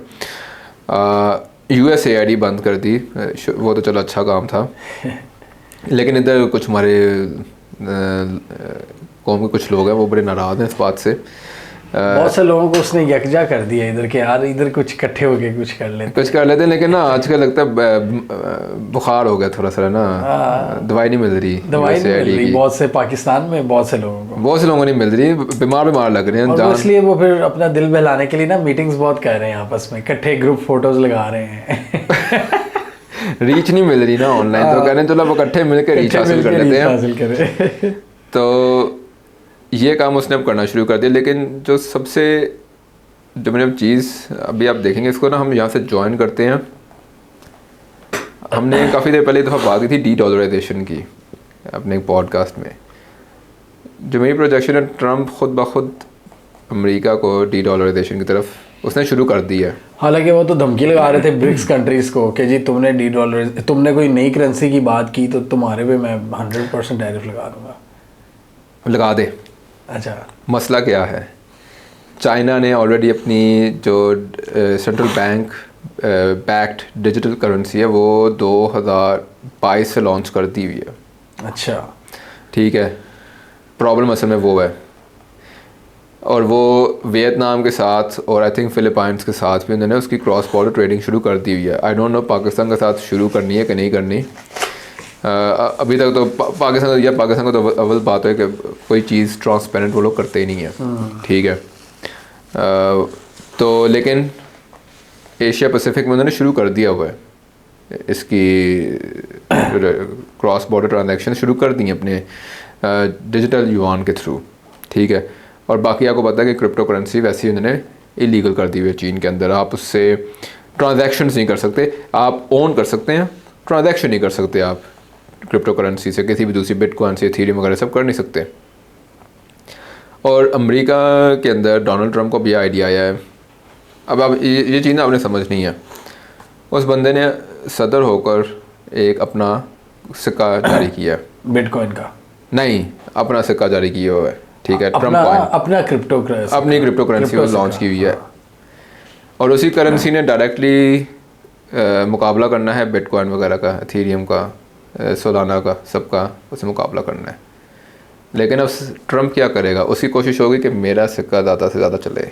USAID बंद कर दी, वो तो चलो अच्छा काम था, लेकिन इधर कुछ हमारे कौम के कुछ लोग हैं वो बड़े नाराज़ हैं इस बात से। बहुत से लोगों को उसने यकजा कर दिया इधर के, यार इधर कुछ इकट्ठे होके कुछ कर लेते हैं, लेकिन ना आजकल लगता है बुखार हो गया थोड़ा सा ना, दवाई नहीं मिल रही, बहुत से पाकिस्तान में बहुत से लोगों नहीं मिल रही, बीमार लग रहे हैं, इसलिए वो फिर अपना दिल बहलाने के लिए ना मीटिंग्स बहुत कर रहे हैं आपस में, इकट्ठे ग्रुप फोटोज लगा रहे हैं। रीच नहीं मिल रही ना ऑनलाइन, तो कह रहे हैं चलो इकट्ठे मिलकर रीच हासिल कर लेते हैं। तो ये काम उसने अब करना शुरू कर दिया। लेकिन जो सबसे डोमिनेंट चीज़ अभी आप देखेंगे, इसको ना हम यहाँ से ज्वाइन करते हैं। हमने काफ़ी देर पहले दफ़ा बात की थी डी-डॉलराइजेशन की अपने पॉडकास्ट में। जो मेरी प्रोजेक्शन है, ट्रम्प खुद ब खुद अमेरिका को डी-डॉलराइजेशन की तरफ उसने शुरू कर दी है। हालांकि वो तो धमकी लगा रहे थे ब्रिक्स कंट्रीज को कि जी तुमने कोई नई करेंसी की बात की तो तुम्हारे पे मैं 100% टैरिफ लगा दूंगा। लगा दे। अच्छा, मसला क्या है, चाइना ने ऑलरेडी अपनी जो central bank backed digital currency है वो 2022 से लॉन्च कर दी हुई है। अच्छा, ठीक है, प्रॉब्लम असल में वो है, और वो वियतनाम के साथ और आई थिंक फिलीपाइंस के साथ भी उन्होंने उसकी क्रॉस बॉर्डर ट्रेडिंग शुरू कर दी हुई है। आई डोंट नो पाकिस्तान के साथ शुरू करनी है कि नहीं करनी। अभी तक तो पाकिस्तान को तो अव्वल बात है कि कोई चीज़ ट्रांसपेरेंट वो लोग करते ही नहीं है। ठीक है, तो लेकिन एशिया पैसिफिक में उन्होंने शुरू कर दिया हुआ है इसकी क्रॉस बॉर्डर ट्रांजैक्शन शुरू कर दी हैं अपने डिजिटल युआन के थ्रू। ठीक है, और बाकी आपको पता है कि क्रिप्टो करेंसी वैसे ही उन्होंने इलीगल कर दी हुई है चीन के अंदर। आप उससे ट्रांजैक्शंस नहीं कर सकते, आप ओन कर सकते हैं, ट्रांजैक्शन नहीं कर सकते आप क्रिप्टो करेंसी से, किसी भी दूसरी बिटकॉइन से, इथेरियम वगैरह सब कर नहीं सकते। और अमेरिका के अंदर डोनाल्ड ट्रंप को भी आइडिया आया है। अब ये चीज़ ना आपने समझनी है। उस बंदे ने सदर होकर एक अपना सिक्का जारी किया है, बिटकॉइन का नहीं, अपना सिक्का जारी किया हुआ है। ठीक है, ट्रम्प अपनी अपनी क्रिप्टो करेंसी लॉन्च की हुई है, और उसी करेंसी ने डायरेक्टली मुकाबला करना है बिटकॉइन वगैरह का, इथेरियम का, सोलाना का, सबका उससे मुकाबला करना है। लेकिन अब ट्रम्प क्या करेगा, उसकी कोशिश होगी कि मेरा सिक्का ज़्यादा से ज़्यादा चले।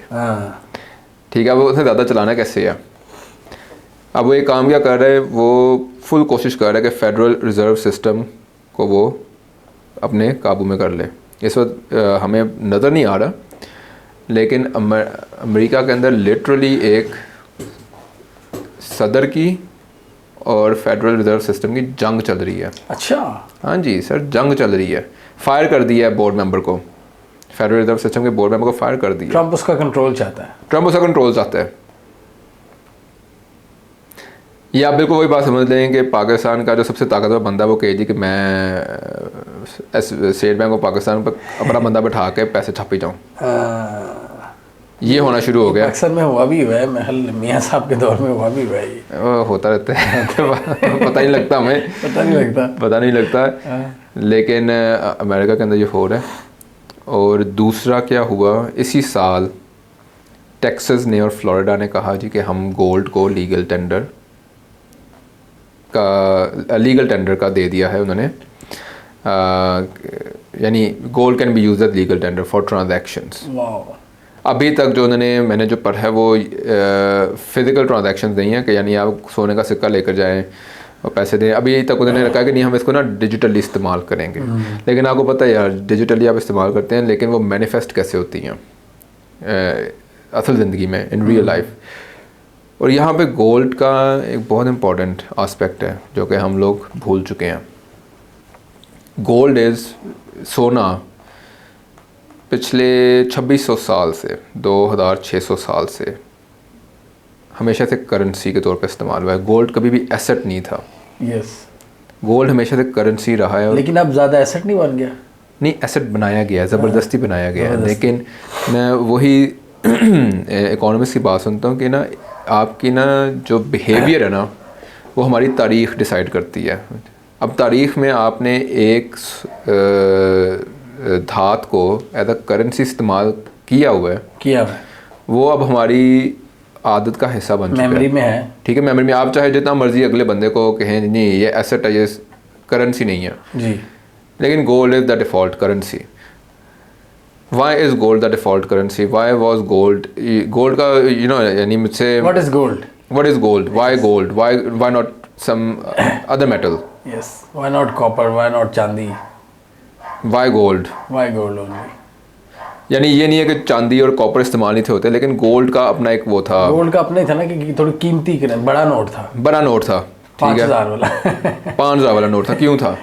ठीक है, वो उसे ज़्यादा चलाना कैसे है, अब वो एक काम क्या कर रहा है, वो फुल कोशिश कर रहा है कि फेडरल रिज़र्व सिस्टम को वो अपने काबू में कर ले। इस वक्त हमें नज़र नहीं आ रहा, लेकिन अमेरिका के अंदर लिटरली एक सदर की और फेडरल रिज़र्व सिस्टम की जंग चल रही है। अच्छा, हाँ जी सर, जंग चल रही है। फायर कर दिया है बोर्ड मेंबर को, फेडरल रिज़र्व सिस्टम के बोर्ड मेंबर को फायर कर दिया। ट्रम्प उसका कंट्रोल चाहता है। ट्रम्प उसका कंट्रोल चाहता है। या आप बिल्कुल वही बात समझ लें कि पाकिस्तान का जो सबसे ताकतवर बंदा वो कहे जी कि मैं स्टेट बैंक ऑफ पाकिस्तान पर अपना बंदा बैठा के पैसे छापी जाऊँ, ये होना शुरू हो गया। अक्सर में हुआ भी हुआ है, महल मियाँ साहब के दौर में हुआ भी हुआ है, होता रहता है पता नहीं लगता हमें, पता नहीं लगता। लेकिन अमेरिका के अंदर ये हो रहा है। और दूसरा क्या हुआ, इसी साल टेक्सास ने और फ्लोरिडा ने कहा जी कि हम गोल्ड को लीगल टेंडर का दे दिया है उन्होंने, यानी gold can be use as legal tender for transactions. अभी तक जो मैंने जो पढ़ा है वो फिज़िकल ट्रांजैक्शंस नहीं है कि यानी आप सोने का सिक्का लेकर जाएं और पैसे दें। अभी तक उन्होंने रखा है कि नहीं, हम इसको ना डिजिटली इस्तेमाल करेंगे। लेकिन आपको पता है यार, डिजिटली आप इस्तेमाल करते हैं, लेकिन वो मैनिफेस्ट कैसे होती हैं असल ज़िंदगी में, इन रियल लाइफ। और यहाँ पे गोल्ड का एक बहुत इम्पॉर्टेंट आस्पेक्ट है जो कि हम लोग भूल चुके हैं। गोल्ड इज़, सोना पिछले 2600 साल से 2600 साल से हमेशा से करेंसी के तौर पे इस्तेमाल हुआ है। गोल्ड कभी भी एसेट नहीं था। यस, गोल्ड हमेशा से करेंसी रहा है। लेकिन अब ज़्यादा एसेट नहीं बन गया। नहीं, एसेट बनाया गया है, ज़बरदस्ती बनाया गया है। लेकिन मैं वही इकोनॉमिस्ट की बात सुनता हूँ कि ना, आपकी ना जो बिहेवियर है ना, वो हमारी तारीख़ डिसाइड करती है। अब तारीख़ में आपने एक धात को एज अ करेंसी इस्तेमाल किया हुआ है, वो अब हमारी आदत का हिस्सा बन चुका है, मेमोरी में है। ठीक है, मेमोरी में। आप चाहे जितना मर्जी अगले बंदे को कहें नहीं ये एसेट है, ये करेंसी नहीं है जी, लेकिन gold is the default currency. Why is gold the default currency? Why was gold का यानी मुझसे what is gold, why gold, why not some other metal? Yes, why not copper, why not chandi, why gold only? यानी ये नहीं है कि चांदी और कॉपर इस्तेमाल नहीं थे होते, लेकिन गोल्ड का अपना एक वो था, गोल्ड का अपना ही था ना कि थोड़ी कीमती बड़ा नोट था, ठीक है, 5000 वाला 5000 वाला नोट था। क्यों था?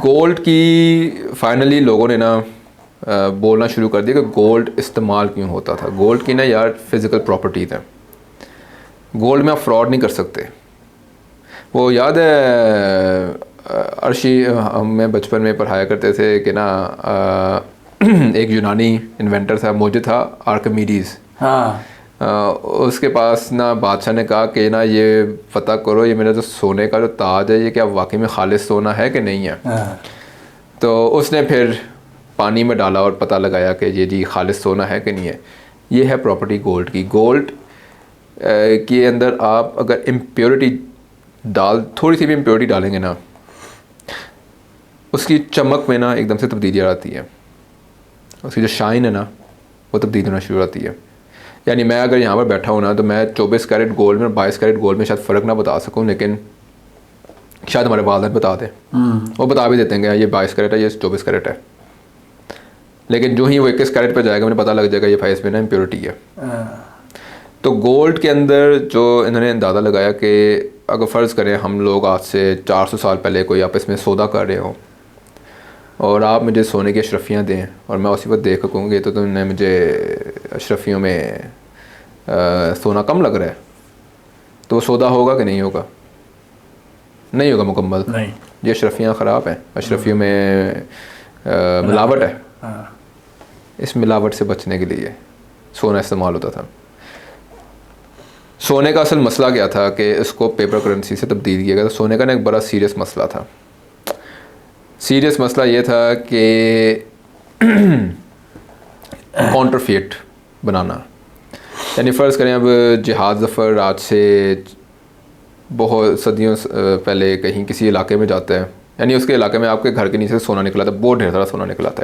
गोल्ड की फाइनली लोगों ने ना बोलना शुरू कर दिया कि गोल्ड इस्तेमाल क्यों होता था। गोल्ड की ना यार फिज़िकल प्रॉपर्टीज़ हैं, गोल्ड में आप फ्रॉड नहीं कर सकते। वो याद है अर्शी, हमें बचपन में पढ़ाया करते थे कि ना एक यूनानी इन्वेंटर था, मुझे था आर्किमिडीज़। हाँ उसके पास ना बादशाह ने कहा कि ना ये पता करो ये मेरा जो सोने का जो ताज है ये क्या वाकई में खालिस सोना है कि नहीं है। हाँ तो उसने फिर पानी में डाला और पता लगाया कि ये जी खालिस सोना है कि नहीं है। ये है प्रॉपर्टी गोल्ड की। गोल्ड के अंदर आप अगर इम्प्योरिटी थोड़ी सी भी इम्प्योरिटी डालेंगे ना, उसकी चमक में ना एकदम से तब्दीली आ जाती है, उसकी जो शाइन है ना वो तब्दील होना शुरू हो जाती है। यानी मैं अगर यहाँ पर बैठा हूँ ना तो मैं 24 कैरेट गोल्ड में और 22 कैरेट गोल्ड में शायद फ़र्क ना बता सकूँ, लेकिन शायद हमारे वालिदैन बता दें। वो बता भी देते हैं कि ये 22 कैरेट है, ये 24 कैरेट है। लेकिन जो ही वो 21 कैरेट पर जाएगा मुझे पता लग जाएगा ये भाई इसमें ना इम्प्योरिटी है। तो गोल्ड के अंदर जो इन्होंने अंदाज़ा लगाया कि अगर फ़र्ज़ करें हम लोग आज से 400 साल पहले कोई आपस में सौदा कर रहे हो और आप मुझे सोने की अशरफियाँ दें और मैं उसी वक्त देख सकूँगी तो तुमने मुझे अशरफियों में सोना कम लग रहा है, तो वो सौदा होगा कि नहीं होगा? नहीं होगा मुकम्मल। नहीं, ये अशरफियाँ ख़राब हैं, अशरफियों में मिलावट है। हाँ। इस मिलावट से बचने के लिए सोना इस्तेमाल होता था। सोने का असल मसला क्या था कि इसको पेपर करेंसी से तब्दील किया गया। तो सोने का ना एक बड़ा सीरियस मसला था। सीरियस मसला ये था कि कॉन्ट्रफेट बनाना। यानी फ़र्ज़ करें अब जिहाद ज़फ़र आज से बहुत सदियों पहले कहीं किसी इलाके में जाता है, यानी उसके इलाके में आपके घर के नीचे से सोना निकला था, बहुत ढेर सारा सोना निकला था,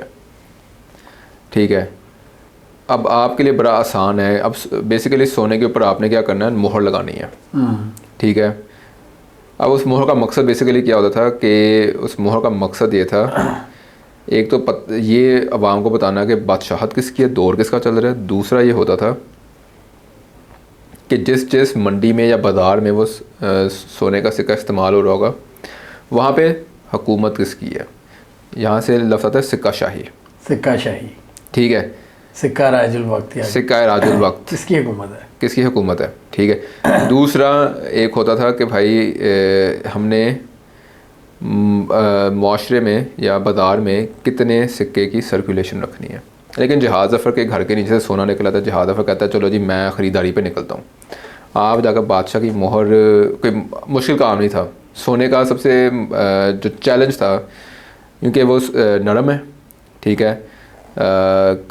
ठीक है। अब आपके लिए बड़ा आसान है, अब बेसिकली सोने के ऊपर आपने क्या करना है, मोहर लगानी है, ठीक है। अब उस मोहर का मकसद बेसिकली क्या होता था कि उस मोहर का मकसद ये था, एक तो ये अवाम को बताना कि बादशाहत किसकी है, दौर किसका चल रहा है। दूसरा ये होता था कि जिस जिस मंडी में या बाज़ार में वो सोने का सिक्का इस्तेमाल हो रहा होगा वहाँ पे हुकूमत किसकी है। यहाँ से लफ्ज़ आता है सिक्का शाही। सिक्का शाही, ठीक है। सिक्का राजुल वक्त, सिक्का राजुल वक्त किसकी हुकूमत है, किसकी हुकूमत है, ठीक है। दूसरा एक होता था कि भाई हमने माशरे में या बाज़ार में कितने सिक्के की सर्कुलेशन रखनी है। लेकिन जहाज़ ज़फ़र के घर के नीचे से सोना निकला था। जहाज़ ज़फ़र कहता है चलो जी मैं ख़रीदारी पे निकलता हूँ। आप जाकर बादशाह की मोहर, कोई मुश्किल काम नहीं था। सोने का सबसे जो चैलेंज था, क्योंकि वो नरम है, ठीक है,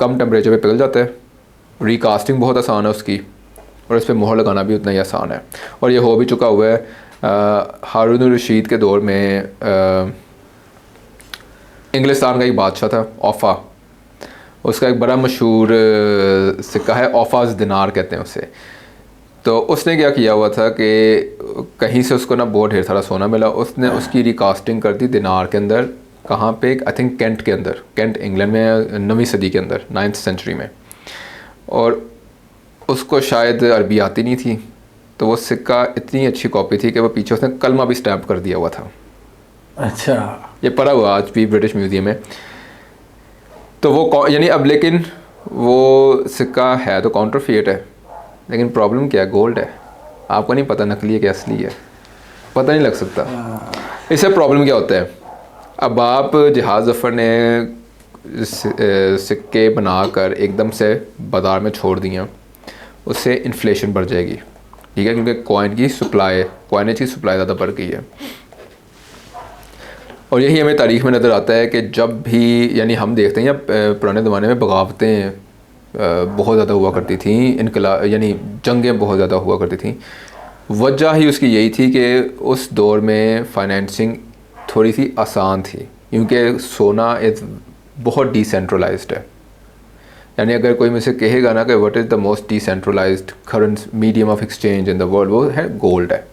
कम टेम्परेचर पे पिघल जाता है, रिकास्टिंग बहुत आसान है उसकी, और इस पर मोहर लगाना भी उतना ही आसान है। और ये हो भी चुका हुआ है। हारून रशीद के दौर में इंग्लिस्तान का एक बादशाह था औफा, उसका एक बड़ा मशहूर सिक्का है, औफाज़ दिनार कहते हैं उसे। तो उसने क्या किया हुआ था कि कहीं से उसको ना बहुत ढेर सारा सोना मिला, उसने उसकी रिकास्टिंग कर दी दिनार के अंदर। कहाँ पे? आई थिंक कैंट के अंदर, कैंट इंग्लैंड में 9वीं सदी के अंदर, 9th सेंचुरी में। और उसको शायद अरबी आती नहीं थी, तो वो सिक्का इतनी अच्छी कॉपी थी कि वो पीछे उसने कलमा भी स्टैम्प कर दिया हुआ था। अच्छा, ये पड़ा हुआ आज भी ब्रिटिश म्यूज़ियम में। तो वो यानी अब लेकिन वो सिक्का है तो काउंटरफेट है, लेकिन प्रॉब्लम क्या है, गोल्ड है। आपको नहीं पता नकली है क्या असली है, पता नहीं लग सकता। इससे प्रॉब्लम क्या होता है, अब आप जहाज़ ज़फ़र ने सिक्के बनाकर एकदम से बाज़ार में छोड़ दिया, उससे इन्फ्लेशन बढ़ जाएगी, ठीक है, क्योंकि कॉइनेज की सप्लाई ज़्यादा बढ़ गई है। और यही हमें तारीख़ में नज़र आता है कि जब भी, यानी हम देखते हैं या पुराने ज़माने में बगावतें बहुत ज़्यादा हुआ करती थी, यानी जंगें बहुत ज़्यादा हुआ करती थी। वजह ही उसकी यही थी कि उस दौर में फ़ाइनेंसिंग थोड़ी सी आसान थी, क्योंकि सोना इज़ बहुत डिसेंट्रलाइज्ड है। यानी अगर कोई मुझसे कहेगा ना कि what is the most decentralized current medium of exchange in the world, वो है गोल्ड है।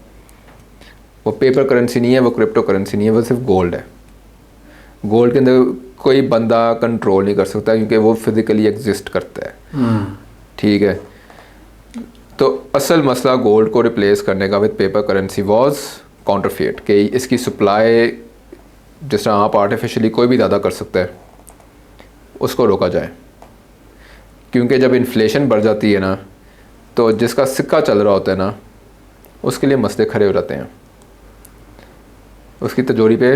वो पेपर करेंसी नहीं है, वो क्रिप्टो करेंसी नहीं है, वो सिर्फ गोल्ड है। गोल्ड के अंदर कोई बंदा कंट्रोल नहीं कर सकता, क्योंकि वो फिज़िकली एग्जिस्ट करता है, ठीक है। तो असल मसला गोल्ड को रिप्लेस करने का with paper currency was counterfeit, कि इसकी सप्लाई जिस तरह आप आर्टिफिशियली कोई भी ज़्यादा कर सकता है, उसको रोका जाए। क्योंकि जब इन्फ्लेशन बढ़ जाती है ना, तो जिसका सिक्का चल रहा होता है ना, उसके लिए मसले खड़े हो जाते हैं, उसकी तिजोरी पे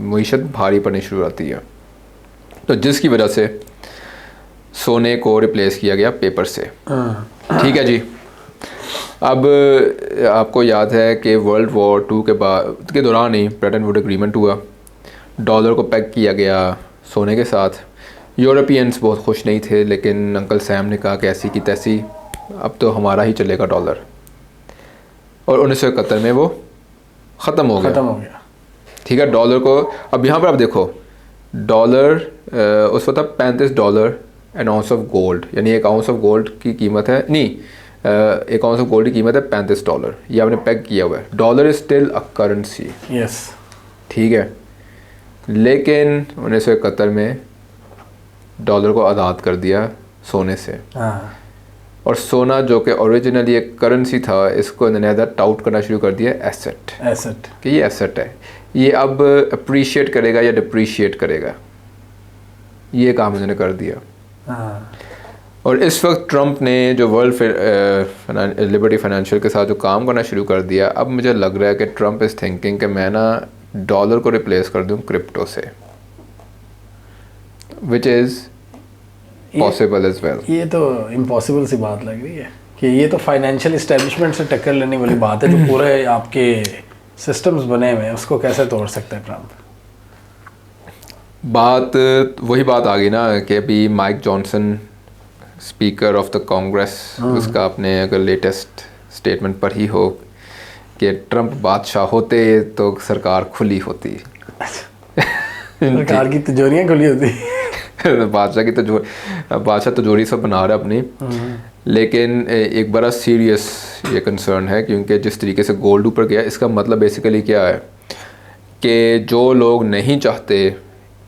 मईशत भारी पड़नी शुरू हो जाती है। तो जिसकी वजह से सोने को रिप्लेस किया गया पेपर से। ठीक है जी। अब आपको याद है कि वर्ल्ड वॉर 2 के दौरान ही ब्रेटन वुड एग्रीमेंट हुआ, डॉलर को पैक किया गया सोने के साथ। यूरोपियंस बहुत खुश नहीं थे, लेकिन अंकल सैम ने कहा कि ऐसी की तैसी, अब तो हमारा ही चलेगा डॉलर, और 1971 में वो ख़त्म हो गया। ठीक है, डॉलर को अब यहाँ पर आप देखो, डॉलर उस वक्त $35 एन आउंस ऑफ गोल्ड, यानी एक आउंस ऑफ गोल्ड की कीमत है, नहीं एक आउंस ऑफ गोल्ड की कीमत है $35, ये आपने पैक किया हुआ है। Dollar is still a currency. Yes, ठीक है, लेकिन 1971 में डॉलर को आज़ाद कर दिया सोने से। और सोना जो कि ओरिजिनली एक करेंसी था, इसको इन्होंने टाउट करना शुरू कर दिया एसेट कि ये एसेट है, ये अब अप्रिशिएट करेगा या डिप्रिशिएट करेगा, ये काम इन्होंने कर दिया। और इस वक्त ट्रंप ने जो वर्ल्ड लिबर्टी फाइनेंशियल के साथ जो काम करना शुरू कर दिया, अब मुझे लग रहा है कि ट्रंप इज़ थिंकिंग कि मैं ना डॉलर को रिप्लेस कर दूं क्रिप्टो से, which is possible as well. ये तो इम्पॉसिबल सी बात लग रही है कि ये तो फाइनेंशियल इस्टेब्लिशमेंट से टक्कर लेने वाली बात है, जो पूरे आपके सिस्टम्स बने हुए हैं उसको कैसे तोड़ सकते हैं ट्रंप। बात वही बात आ गई ना कि अभी Mike Johnson speaker of the Congress, उसका आपने अगर लेटेस्ट स्टेटमेंट पर ही हो कि ट्रंप बादशाह होते तो सरकार खुली होती। सरकार की तिजोरियाँ खुली होती। बादशाह तिजोरी सब बना रहा है अपनी। लेकिन एक बड़ा सीरियस ये कंसर्न है, क्योंकि जिस तरीके से गोल्ड ऊपर गया, इसका मतलब बेसिकली क्या है कि जो लोग नहीं चाहते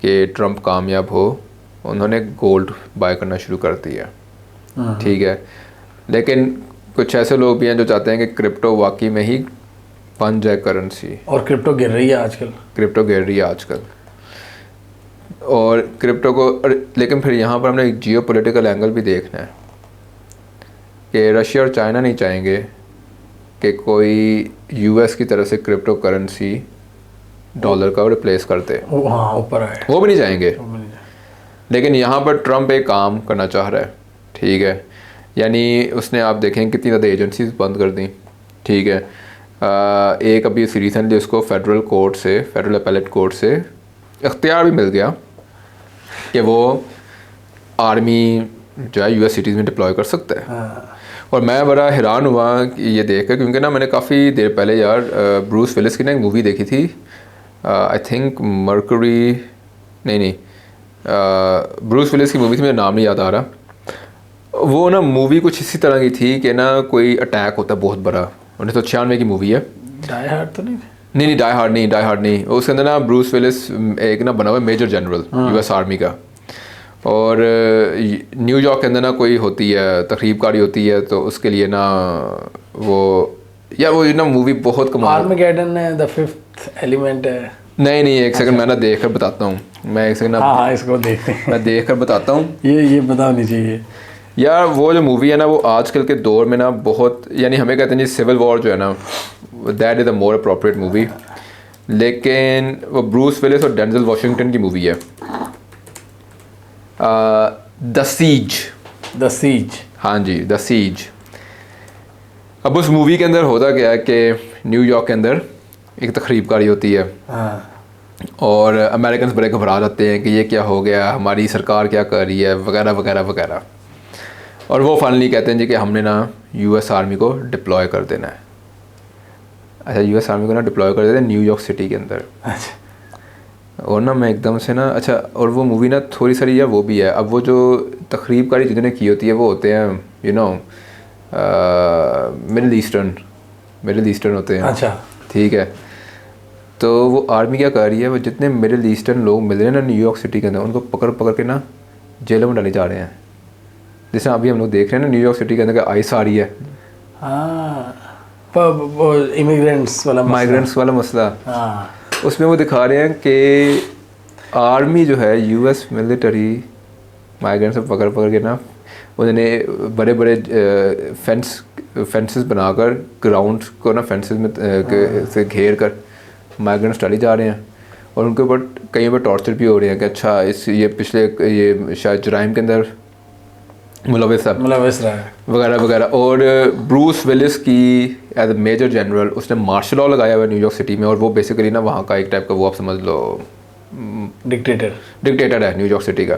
कि ट्रंप कामयाब हो, उन्होंने गोल्ड बाय करना शुरू कर दिया। ठीक है, लेकिन कुछ ऐसे लोग भी हैं जो चाहते हैं कि क्रिप्टो वाकई में ही बन जाए करेंसी। और क्रिप्टो गिर रही है आजकल। और क्रिप्टो को, लेकिन फिर यहाँ पर हमने एक जियो पॉलिटिकल एंगल भी देखना है कि रशिया और चाइना नहीं चाहेंगे कि कोई यूएस की तरफ से क्रिप्टो करेंसी डॉलर का रिप्लेस करते, ऊपर आए, वो भी नहीं चाहेंगे। लेकिन यहाँ पर ट्रंप एक काम करना चाह रहा है। ठीक है, यानी उसने, आप देखें कितनी ज़्यादा एजेंसीज बंद कर दी। ठीक है, एक अभी रिसेंटली उसको फेडरल अपीलेट कोर्ट से इख्तियार भी मिल गया कि वो आर्मी जो है यूएस सिटीज़ में डिप्लॉय कर सकता है। और मैं बड़ा हैरान हुआ कि ये देख कर, क्योंकि ना मैंने काफ़ी देर पहले यार ब्रूस विलिस की ना एक मूवी देखी थी, आई थिंक मर्करी, नहीं ब्रूस विलिस की मूवी थी, मेरा नाम नहीं याद आ रहा। वो ना मूवी कुछ इसी तरह की थी कि ना कोई अटैक होता है बहुत बड़ा, 1996 की मूवी है। डाई हार्ड तो नहीं? नहीं, डाई हार्ड नहीं। उसके अंदर ना ब्रूस विलिस एक ना बना हुआ मेजर जनरल यूएस आर्मी का, और न्यूयॉर्क के अंदर ना कोई होती है तकरीबकारी होती है, तो उसके लिए ना वो ना मूवी बहुत कमाल। आर्मेगेडन है, द फिफ्थ एलिमेंट है। नहीं, एक सेकंड मैं ना देख कर बताता हूँ। मैं एक सेकंड इसको देखते हैं। मैं देख कर बताता हूँ। ये पता होनी चाहिए यार। वो जो मूवी है ना, वो आजकल के दौर में ना बहुत, यानी हमें कहते हैं जी सिविल वॉर जो है ना, that is a more appropriate movie. लेकिन वो ब्रूस विलिस और डेंजल वॉशिंगटन की मूवी है, द सीज। हाँ जी, द सीज। अब उस मूवी के अंदर होता क्या है कि न्यूयॉर्क के अंदर एक तकरीबकारी होती है, और अमेरिकन बड़े घबरा जाते हैं कि ये क्या हो गया, हमारी सरकार क्या कर रही है, वगैरह वगैरह वगैरह। और वो फाइनली कहते हैं जी कि हमने ना यूएस आर्मी को डिप्लॉय कर देना है। अच्छा, यूएस आर्मी को ना डिप्लॉय कर देते हैं न्यूयॉर्क सिटी के अंदर। और ना मैं एकदम से ना, अच्छा, और वो मूवी ना थोड़ी सारी यार वो भी है। अब वो जो तकरीबकारी जिन्होंने की होती है वो होते हैं मिडिल ईस्टर्न होते हैं। अच्छा, ठीक है, तो वो आर्मी क्या कर रही है, वो जितने मिडिल ईस्टर्न लोग मिल रहे हैं ना न्यूयॉर्क सिटी के अंदर, उनको पकड़ के ना जेलों में डाले जा रहे हैं। जैसे अभी हम लोग देख रहे हैं ना न्यूयॉर्क सिटी के अंदर का आइस आ रही है। माइग्रेंट्स वाला मसला। उसमें वो दिखा रहे हैं कि आर्मी जो है, यूएस मिलिट्री माइग्रेंट्स से पकड़ के ना, उन्होंने बड़े बड़े फेंसेस बनाकर ग्राउंड को ना फेंसेस में से घेर कर माइग्रेंट्स डाले जा रहे हैं, और उनके ऊपर कई बार टॉर्चर भी हो रहे हैं कि अच्छा ये पिछले ये शायद जराइम के अंदर मुलविस रहा है वगैरह वगैरह। और ब्रूस विलिस की एज ए मेजर जनरल उसने मार्शल लॉ लगाया हुआ है न्यूयॉर्क सिटी में, और वो बेसिकली ना वहाँ का एक टाइप का वो आप समझ लो डिक्टेटर है न्यूयॉर्क सिटी का।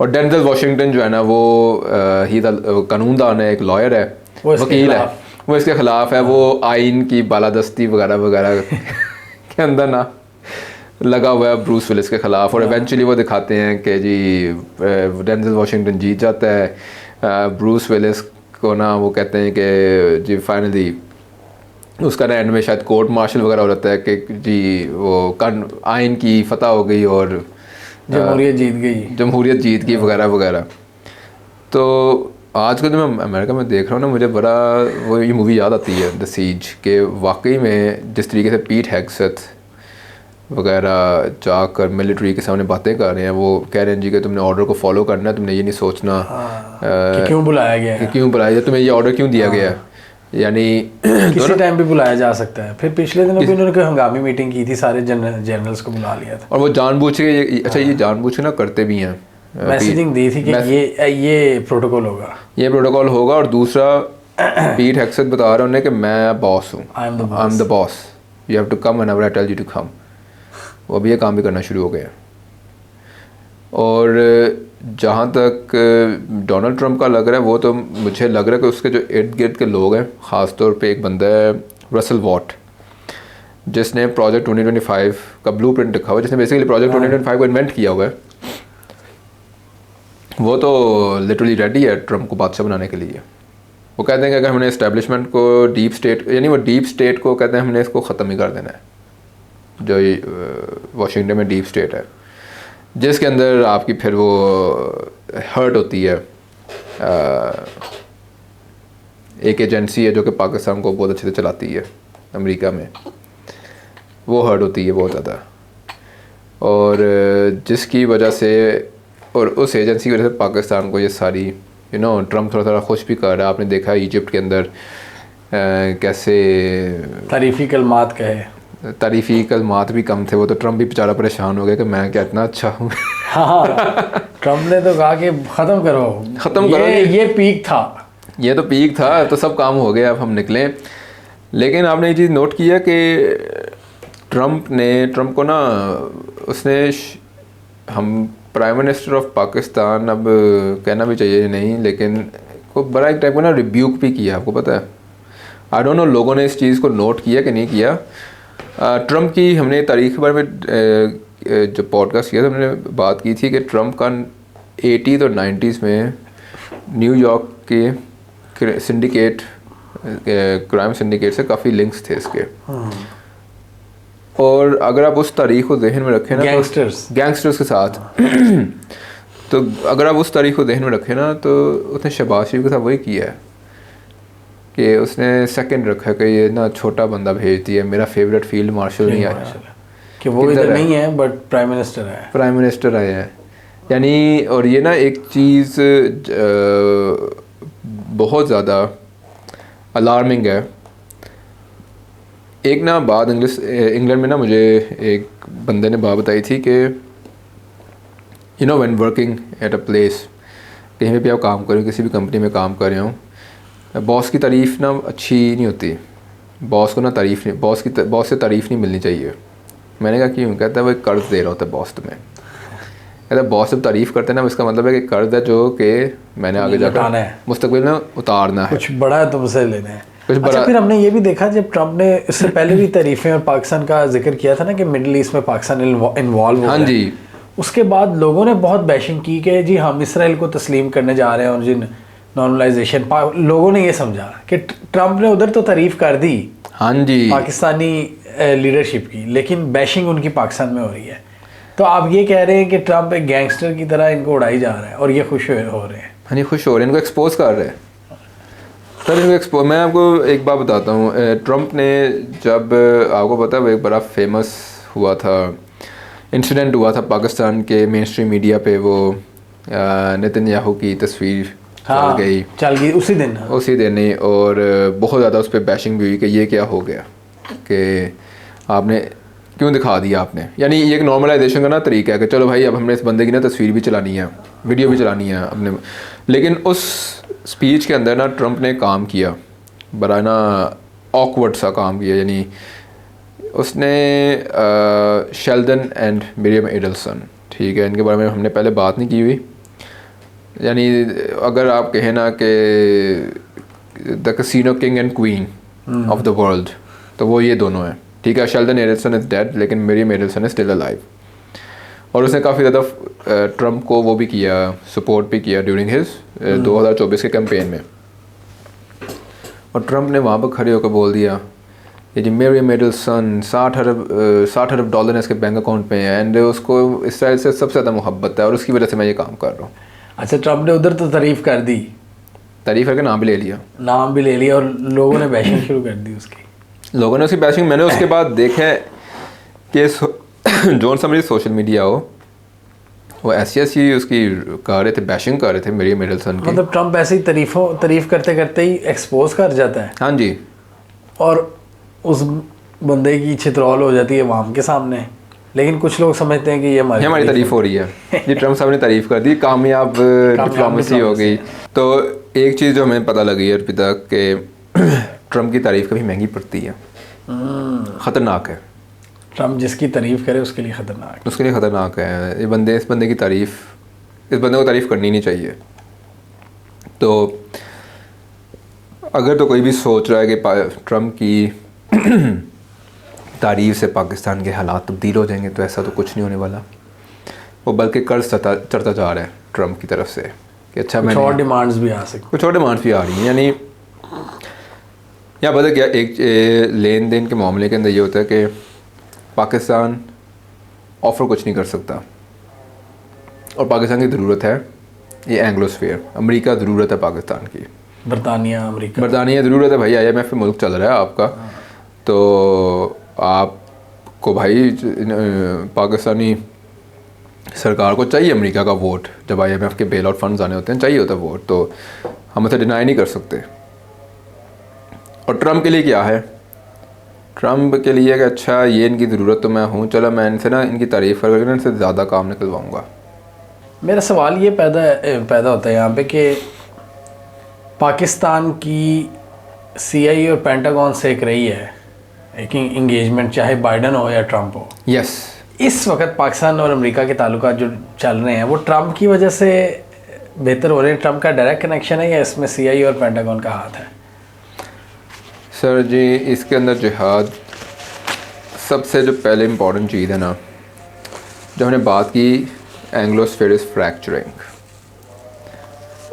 और डेंजल वॉशिंगटन जो है ना वो ही कानूनदान है, एक लॉयर है, वकील है, वो इसके ख़िलाफ़ है। वो आइन की बालादस्ती वगैरह वगैरह के अंदर ना लगा हुआ है ब्रूस विलिस के ख़िलाफ़। और इवेंचुअली वो दिखाते हैं कि जी डेंजल वॉशिंगटन जीत जाता है, ब्रूस विलिस को ना वो कहते हैं कि जी फाइनली उसका ना एंड में शायद कोर्ट मार्शल वगैरह हो जाता है कि जी वो आइन की फतह हो गई और जमहूरियत जीत गई वगैरह वगैरह। तो आजकल जो मैं अमेरिका में देख रहा हूँ ना, मुझे बड़ा वो ये मूवी याद आती है द सीज, के वाकई में जिस तरीके से पीट हेग्सेथ वगैरह जाकर मिलिट्री के सामने बातें कर रहे हैं, वो कह रहे हैं जी कि तुमने ऑर्डर को फॉलो करना है, तुमने ये नहीं सोचना कि क्यों बुलाया गया, तुम्हें ये ऑर्डर क्यों दिया गया है। यानी किसी टाइम भी बुलाया जा सकता है। फिर पिछले दिनों भी उन्होंने कोई हंगामी मीटिंग की थी, सारे जनरल्स को बुला लिया था, और वो जानबूझ के ये जानबूझ के ना करते भी हैं, मैसेजिंग दी थी कि ये प्रोटोकॉल होगा। और दूसरा पीट हेग्सेथ बता रहे उन्हें कि मैं बॉस हूँ, I am the boss, you have to come whenever I tell you to come. वो अभी ये काम भी करना शुरू हो गया। और जहाँ तक डोनाल्ड ट्रंप का लग रहा है, वो तो मुझे लग रहा है कि उसके जो इर्द गिर्द के लोग हैं, ख़ास तौर पे एक बंदा है रसल वॉट, जिसने प्रोजेक्ट 2025 का ब्लूप्रिंट लिखा हुआ है, जिसने बेसिकली प्रोजेक्ट 2025 को इन्वेंट किया हुआ है, वो तो लिटरली रेडी है ट्रंप को बादशाह बनाने के लिए। वो कहते हैं कि अगर हमने इस्टेब्लिशमेंट को डीप स्टेट, यानी वो डीप स्टेट को कहते हैं हमने इसको ख़त्म ही कर देना है, जो वाशिंगटन में डीप स्टेट है, जिसके अंदर आपकी फिर वो हर्ट होती है। एक एजेंसी है जो कि पाकिस्तान को बहुत अच्छे से चलाती है अमेरिका में, वो हर्ट होती है बहुत ज़्यादा, और जिसकी वजह से, और उस एजेंसी की वजह से पाकिस्तान को ये सारी ट्रम्प थोड़ा खुश भी कर रहा है। आपने देखा इजिप्ट के अंदर कैसे तारीफ़ी कलमात भी कम थे, वो तो ट्रम्प भी बेचारा परेशान हो गया कि मैं क्या इतना अच्छा हूँ। हाँ, ट्रम्प ने तो कहा कि ख़त्म करो, ये पीक था, तो सब काम हो गया, अब हम निकलें। लेकिन आपने ये चीज़ नोट किया कि ट्रम्प को ना उसने हम प्राइम मिनिस्टर ऑफ पाकिस्तान, अब कहना भी चाहिए नहीं, लेकिन को बड़ा एक टाइप का ना रिब्यूक भी किया, आपको पता है। आई डोंट नो लोगों ने इस चीज़ को नोट किया कि नहीं किया। ट्रम्प की हमने तारीख के बारे में जो पॉडकास्ट किया था, हमने बात की थी कि ट्रम्प का 80s और 90s में न्यूयॉर्क के सिंडिकेट, क्राइम सिंडिकेट से काफ़ी लिंक्स थे इसके। और अगर आप उस तारीख को जहन में रखें ना, गैंगस्टर्स के साथ तो अगर आप उस तारीख को जहन में रखें ना, तो उसने शहबाज शरीफ के साथ वही किया है कि उसने सेकंड रखा कि ये ना छोटा बंदा भेज दिया, मेरा फेवरेट फील्ड मार्शल नहीं आया, कि वो इधर नहीं है बट प्राइम मिनिस्टर आए हैं। यानी और ये ना एक चीज़ बहुत ज़्यादा अलार्मिंग है। एक ना बात इंग्लैंड में ना मुझे एक बंदे ने बात बताई थी कि when working at a place, कहीं पे भी आप काम कर रहे हो, किसी भी कंपनी में काम कर रहे हो, बॉस की तारीफ़ ना अच्छी नहीं होती, बॉस को ना बॉस से तारीफ़ नहीं मिलनी चाहिए। मैंने कहा क्यों? कहता है वो एक कर्ज़ दे रहा होता है बॉस तुम्हें। कहता है बॉस जब तारीफ़ करते हैं ना, इसका मतलब है कि कर्ज़ है जो कि मैंने आगे जाकर मुस्तकबिल में उतारना है, कुछ बड़ा है तुमसे लेना है। अच्छा, फिर हमने ये भी देखा जब ट्रम्प ने इससे पहले भी तारीफ़ें और पाकिस्तान का जिक्र किया था ना कि मिडल ईस्ट में पाकिस्तान इन्वॉल्व हो, हाँ जी, उसके बाद लोगों ने बहुत बैशिंग की कि जी हम इसराइल को तस्लीम करने जा रहे हैं, और जिन नॉर्मलाइजेशन लोगों ने ये समझा कि ट्रम्प ने उधर तो तारीफ़ कर दी, हाँ जी, पाकिस्तानी लीडरशिप की, लेकिन बैशिंग उनकी पाकिस्तान में हो रही है। तो आप ये कह रहे हैं कि ट्रम्प एक गैंगस्टर की तरह इनको उड़ाई जा रहा है और ये खुश हो रहे हैं। हाँ जी, खुश हो रहे हैं, इनको एक्सपोज कर रहे हैं सर, इनको एक्सपोज। मैं आपको एक बात बताता हूँ, ट्रम्प ने जब, आपको पता है, एक बड़ा फेमस हुआ था, इंसिडेंट हुआ था पाकिस्तान के मेन स्ट्रीम मीडिया पे, वो नेतन्याहू की तस्वीर चल गई उसी दिन ही, और बहुत ज़्यादा उस पर बैशिंग भी हुई कि ये क्या हो गया कि आपने क्यों दिखा दिया आपने? यानी ये एक नॉर्मलाइजेशन का ना तरीका है कि चलो भाई अब हमने इस बंदे की ना तस्वीर भी चलानी है, वीडियो भी चलानी है अपने। लेकिन उस स्पीच के अंदर ना ट्रंप ने काम किया, बड़ा ना ऑकवर्ड सा काम किया। यानी उसने शेल्डन एंड मिरियम एडल्सन, ठीक है, इनके बारे में हमने पहले बात नहीं की हुई। यानी अगर आप कहें ना कि the casino king and queen of the world, तो वो ये दोनों हैं, ठीक है। शेल्डन एडल्सन इज़ डेड लेकिन मिरियम एडल्सन इज़ स्टिल अलाइव। और उसने काफ़ी ज़्यादा ट्रंप को वो भी किया, सपोर्ट भी किया ड्यूरिंग हिज 2024 के कैंपेन में। और ट्रंप ने वहाँ पर खड़े होकर बोल दिया ये जी मिरियम एडल्सन 60 अरब डॉलर इसके बैंक अकाउंट में है, एंड उसको इसराइल से सबसे ज़्यादा मोहब्बत है और उसकी वजह से मैं ये काम कर रहा हूँ। अच्छा, ट्रंप ने उधर तो तारीफ़ कर दी, तारीफ़ करके नाम भी ले लिया और लोगों ने बैशिंग शुरू कर दी उसकी। लोगों ने उसकी बैशिंग, मैंने उसके बाद देखा कि जोन समझी सोशल मीडिया हो, वो ऐसी उसकी कर रहे थे, बैशिंग कर रहे थे मिरियम एडल्सन की। मतलब ट्रंप ऐसे ही तारीफ़ करते करते ही एक्सपोज कर जाता है। हाँ जी। और उस बंदे की छित्रौल हो जाती है वाम के सामने, लेकिन कुछ लोग समझते हैं कि ये हमारी तारीफ हो रही है। जी, ट्रंप साहब ने तारीफ कर दी, कामयाब डिप्लोमेसी हो गई। तो एक चीज़ जो हमें पता लगी है अर्पिता कि ट्रंप की तारीफ कभी महंगी पड़ती है, ख़तरनाक है। ट्रंप जिसकी तारीफ करे उसके लिए ख़तरनाक है। इस बंदे की तारीफ, इस बंदे को तारीफ करनी नहीं चाहिए। तो अगर तो कोई भी सोच रहा है कि ट्रंप की तारीफ से पाकिस्तान के हालात तब्दील हो जाएंगे, तो ऐसा तो कुछ नहीं होने वाला। वो बल्कि कर्ज चढ़ता जा रहा है ट्रंप की तरफ से कि अच्छा कुछ और डिमांड्स भी आ सकती, कुछ और डिमांड्स भी आ रही हैं। यानी यहाँ पता क्या, एक लेन देन के मामले के अंदर ये होता है कि पाकिस्तान ऑफ़र कुछ नहीं कर सकता और पाकिस्तान की ज़रूरत है ये एंग्लोस्फीयर, अमेरिका ज़रूरत है पाकिस्तान की, बरतानिया ज़रूरत है भाई। IMF पे मुल्क चल रहा है आपका, तो आपको भाई पाकिस्तानी सरकार को चाहिए अमेरिका का वोट। जब IMF के बेल आउट फंड्स आने होते हैं चाहिए होता है वोट, तो हम उसे डिनाई नहीं कर सकते। और ट्रंप के लिए क्या है, ट्रंप के लिए कि अच्छा ये इनकी ज़रूरत तो मैं हूँ, चलो मैं इनसे ना इनकी तारीफ़ करके ना इनसे ज़्यादा काम निकलवाऊँगा। मेरा सवाल ये पैदा होता है यहाँ पे कि पाकिस्तान की CIA और पेंटागन से एक रही है एक इंगेजमेंट, चाहे बाइडन हो या ट्रंप हो। यस, इस वक्त पाकिस्तान और अमेरिका के ताल्लुकात जो चल रहे हैं वो ट्रंप की वजह से बेहतर हो रहे हैं? ट्रंप का डायरेक्ट कनेक्शन है या इसमें CIA और पेंटागन का हाथ है? सर जी, इसके अंदर जिहाद सबसे जो पहले इम्पॉर्टेंट चीज़ है ना, जो हमने बात की एंग्लोस्फेयर फ्रैक्चरिंग,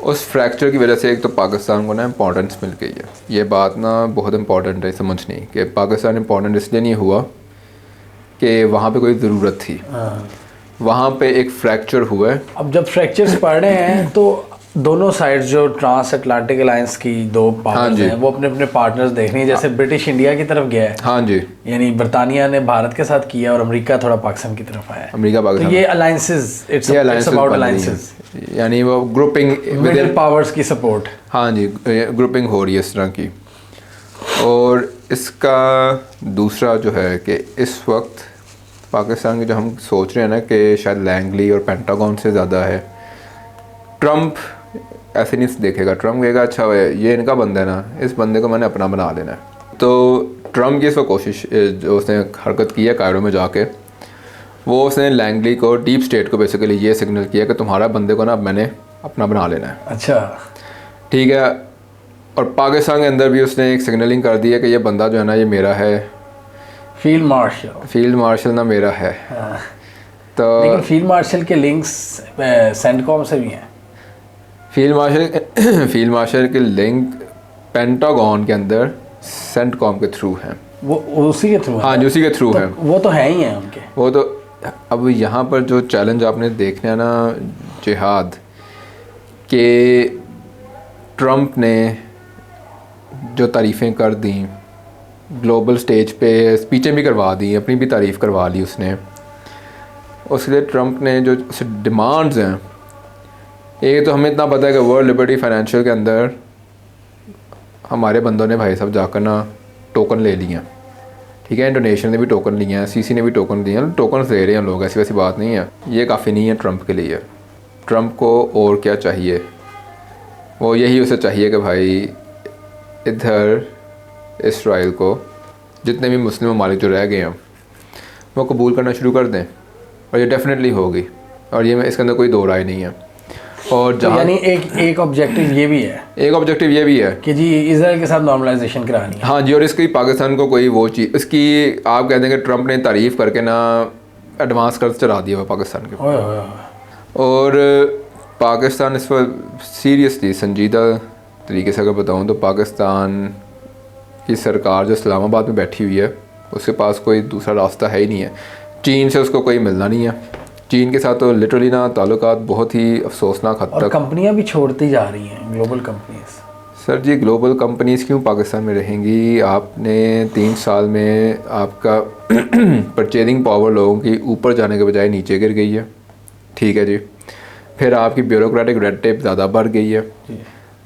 उस फ्रैक्चर की वजह से एक तो पाकिस्तान को ना इम्पोर्टेंस मिल गई है। ये बात ना बहुत इम्पॉर्टेंट है समझनी कि पाकिस्तान इम्पोर्टेंट इसलिए नहीं हुआ कि वहाँ पे कोई ज़रूरत थी, वहाँ पे एक फ्रैक्चर हुआ है। अब जब फ्रैक्चर्स पड़ रहे हैं तो दोनों साइड्स जो ट्रांस अटलांटिक अलायंस की दो पावर्स हैं वो अपने अपने पार्टनर्स देख रही हैं। जैसे ब्रिटिश इंडिया की तरफ गया है, हाँ जी, यानी बरतानिया ने भारत के साथ किया और अमेरिका थोड़ा पाकिस्तान की तरफ आया है। अमेरिका पाकिस्तान, तो ये अलायंसेस, इट्स अबाउट अलायंसेस, यानी वो ग्रुपिंग मिडिल पावर्स की सपोर्ट। हाँ जी, ग्रुपिंग हो रही है इस तरह की। और इसका दूसरा जो है कि इस वक्त पाकिस्तान की जो हम सोच रहे हैं ना कि शायद लैंगली और पेंटागन से ज़्यादा है, ट्रंप ऐसे नहीं देखेगा। ट्रंप कहेगा अच्छा ये इनका बंदा है ना, इस बंदे को मैंने अपना बना लेना है। तो ट्रंप की इस वक्त कोशिश जो उसने हरकत की है कायरो में जाके, वो उसने लैंगली को, डीप स्टेट को बेसिकली ये सिग्नल किया कि तुम्हारा बंदे को ना अब मैंने अपना बना लेना है। अच्छा, ठीक है। और पाकिस्तान के अंदर भी उसने एक सिग्नलिंग कर दी है कि ये बंदा जो है ना ये मेरा है, फील्ड मार्शल ना मेरा है। तो लेकिन फील्ड मार्शल के लिंक्स सेंटकॉम से भी हैं। फील्ड मार्शल के लिंक पेंटागन के अंदर सेंटकॉम के थ्रू हैं। वो उसी के थ्रू? हाँ जी, उसी के थ्रू हैं। वो तो है ही हैं उनके। वो तो अब यहाँ पर जो चैलेंज आपने देखना है ना जिहाद, कि ट्रंप ने जो तारीफ़ें कर दी, ग्लोबल स्टेज पे स्पीचें भी करवा दी, अपनी भी तारीफ़ करवा ली उसने। उसके लिए ट्रंप ने जो डिमांड्स हैं, एक तो हमें इतना पता है कि वर्ल्ड लिबर्टी फाइनेंशियल के अंदर हमारे बंदों ने भाई साहब जाकर ना टोकन ले लिए हैं, ठीक है, इंडोनेशिया ने भी टोकन लिए हैं, सीसी ने भी टोकन दिए हैं, टोकन दे रहे हैं लोग, ऐसी वैसी बात नहीं है। ये काफ़ी नहीं है ट्रंप के लिए। ट्रंप को और क्या चाहिए, वो यही उसे चाहिए कि भाई इधर इसराइल को जितने भी मुस्लिम ममालिक जो रह गए हैं वो कबूल करना शुरू कर दें, और ये डेफिनेटली होगी, और ये इसके अंदर कोई दो राय नहीं है। और तो यानी एक ऑब्जेक्टिव ये भी है, एक ऑब्जेक्टिव ये भी है कि जी इजराइल के साथ नॉर्मलाइजेशन करानी है। हाँ जी, और इसकी पाकिस्तान को कोई वो चीज़, इसकी आप कहते हैं कि ट्रंप ने तारीफ़ करके ना एडवांस कर्ज चढ़ा दिया हुआ पाकिस्तान के। ओए ओए ओए। और पाकिस्तान इस पर सीरियसली संजीदा तरीके से अगर बताऊँ तो पाकिस्तान की सरकार जो इस्लामाबाद में बैठी हुई है उसके पास कोई दूसरा रास्ता है ही नहीं है। चीन से उसको कोई मिलना नहीं है, चीन के साथ तो लिटरली ना ताल्लुकात बहुत ही अफसोसनाक हद तक। और कंपनियां भी छोड़ती जा रही हैं, ग्लोबल कंपनीज। सर जी, ग्लोबल कंपनीज़ क्यों पाकिस्तान में रहेंगी? आपने 3 साल में आपका परचेजिंग पावर लोगों की ऊपर जाने के बजाय नीचे गिर गई है, ठीक है जी। फिर आपकी ब्यूरोक्रेटिक रेड टेप ज़्यादा बढ़ गई है।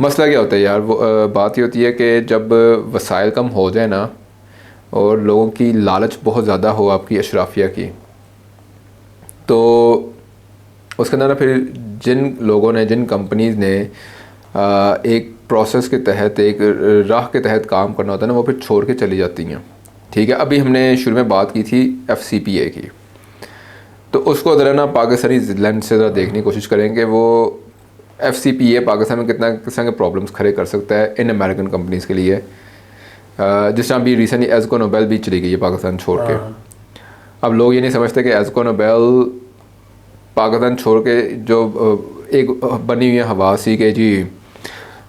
मसला क्या होता है यार, वो बात ये होती है कि जब वसाइल कम हो जाए ना और लोगों की लालच बहुत ज़्यादा हो आपकी अशराफिया की, तो उसके अंदर ना फिर जिन लोगों ने, जिन कंपनीज़ ने एक प्रोसेस के तहत, एक राह के तहत काम करना होता है ना, वो फिर छोड़ के चली जाती हैं, ठीक है। अभी हमने शुरू में बात की थी FCPA की, तो उसको ज़रा ना पाकिस्तानी लेंस से ज़रा देखने की कोशिश करेंगे वो FCPA पाकिस्तान में कितना किस तरह के प्रॉब्लम्स खड़े कर सकता है इन अमेरिकन कंपनीज़ के लिए। जिस तरह अभी रिसेंटली एज़को नोबेल भी चली गई है पाकिस्तान छोड़ के। अब लोग ये नहीं समझते कि एज़को नोबेल पाकिस्तान छोड़ के जो एक बनी हुई है हवा सी के जी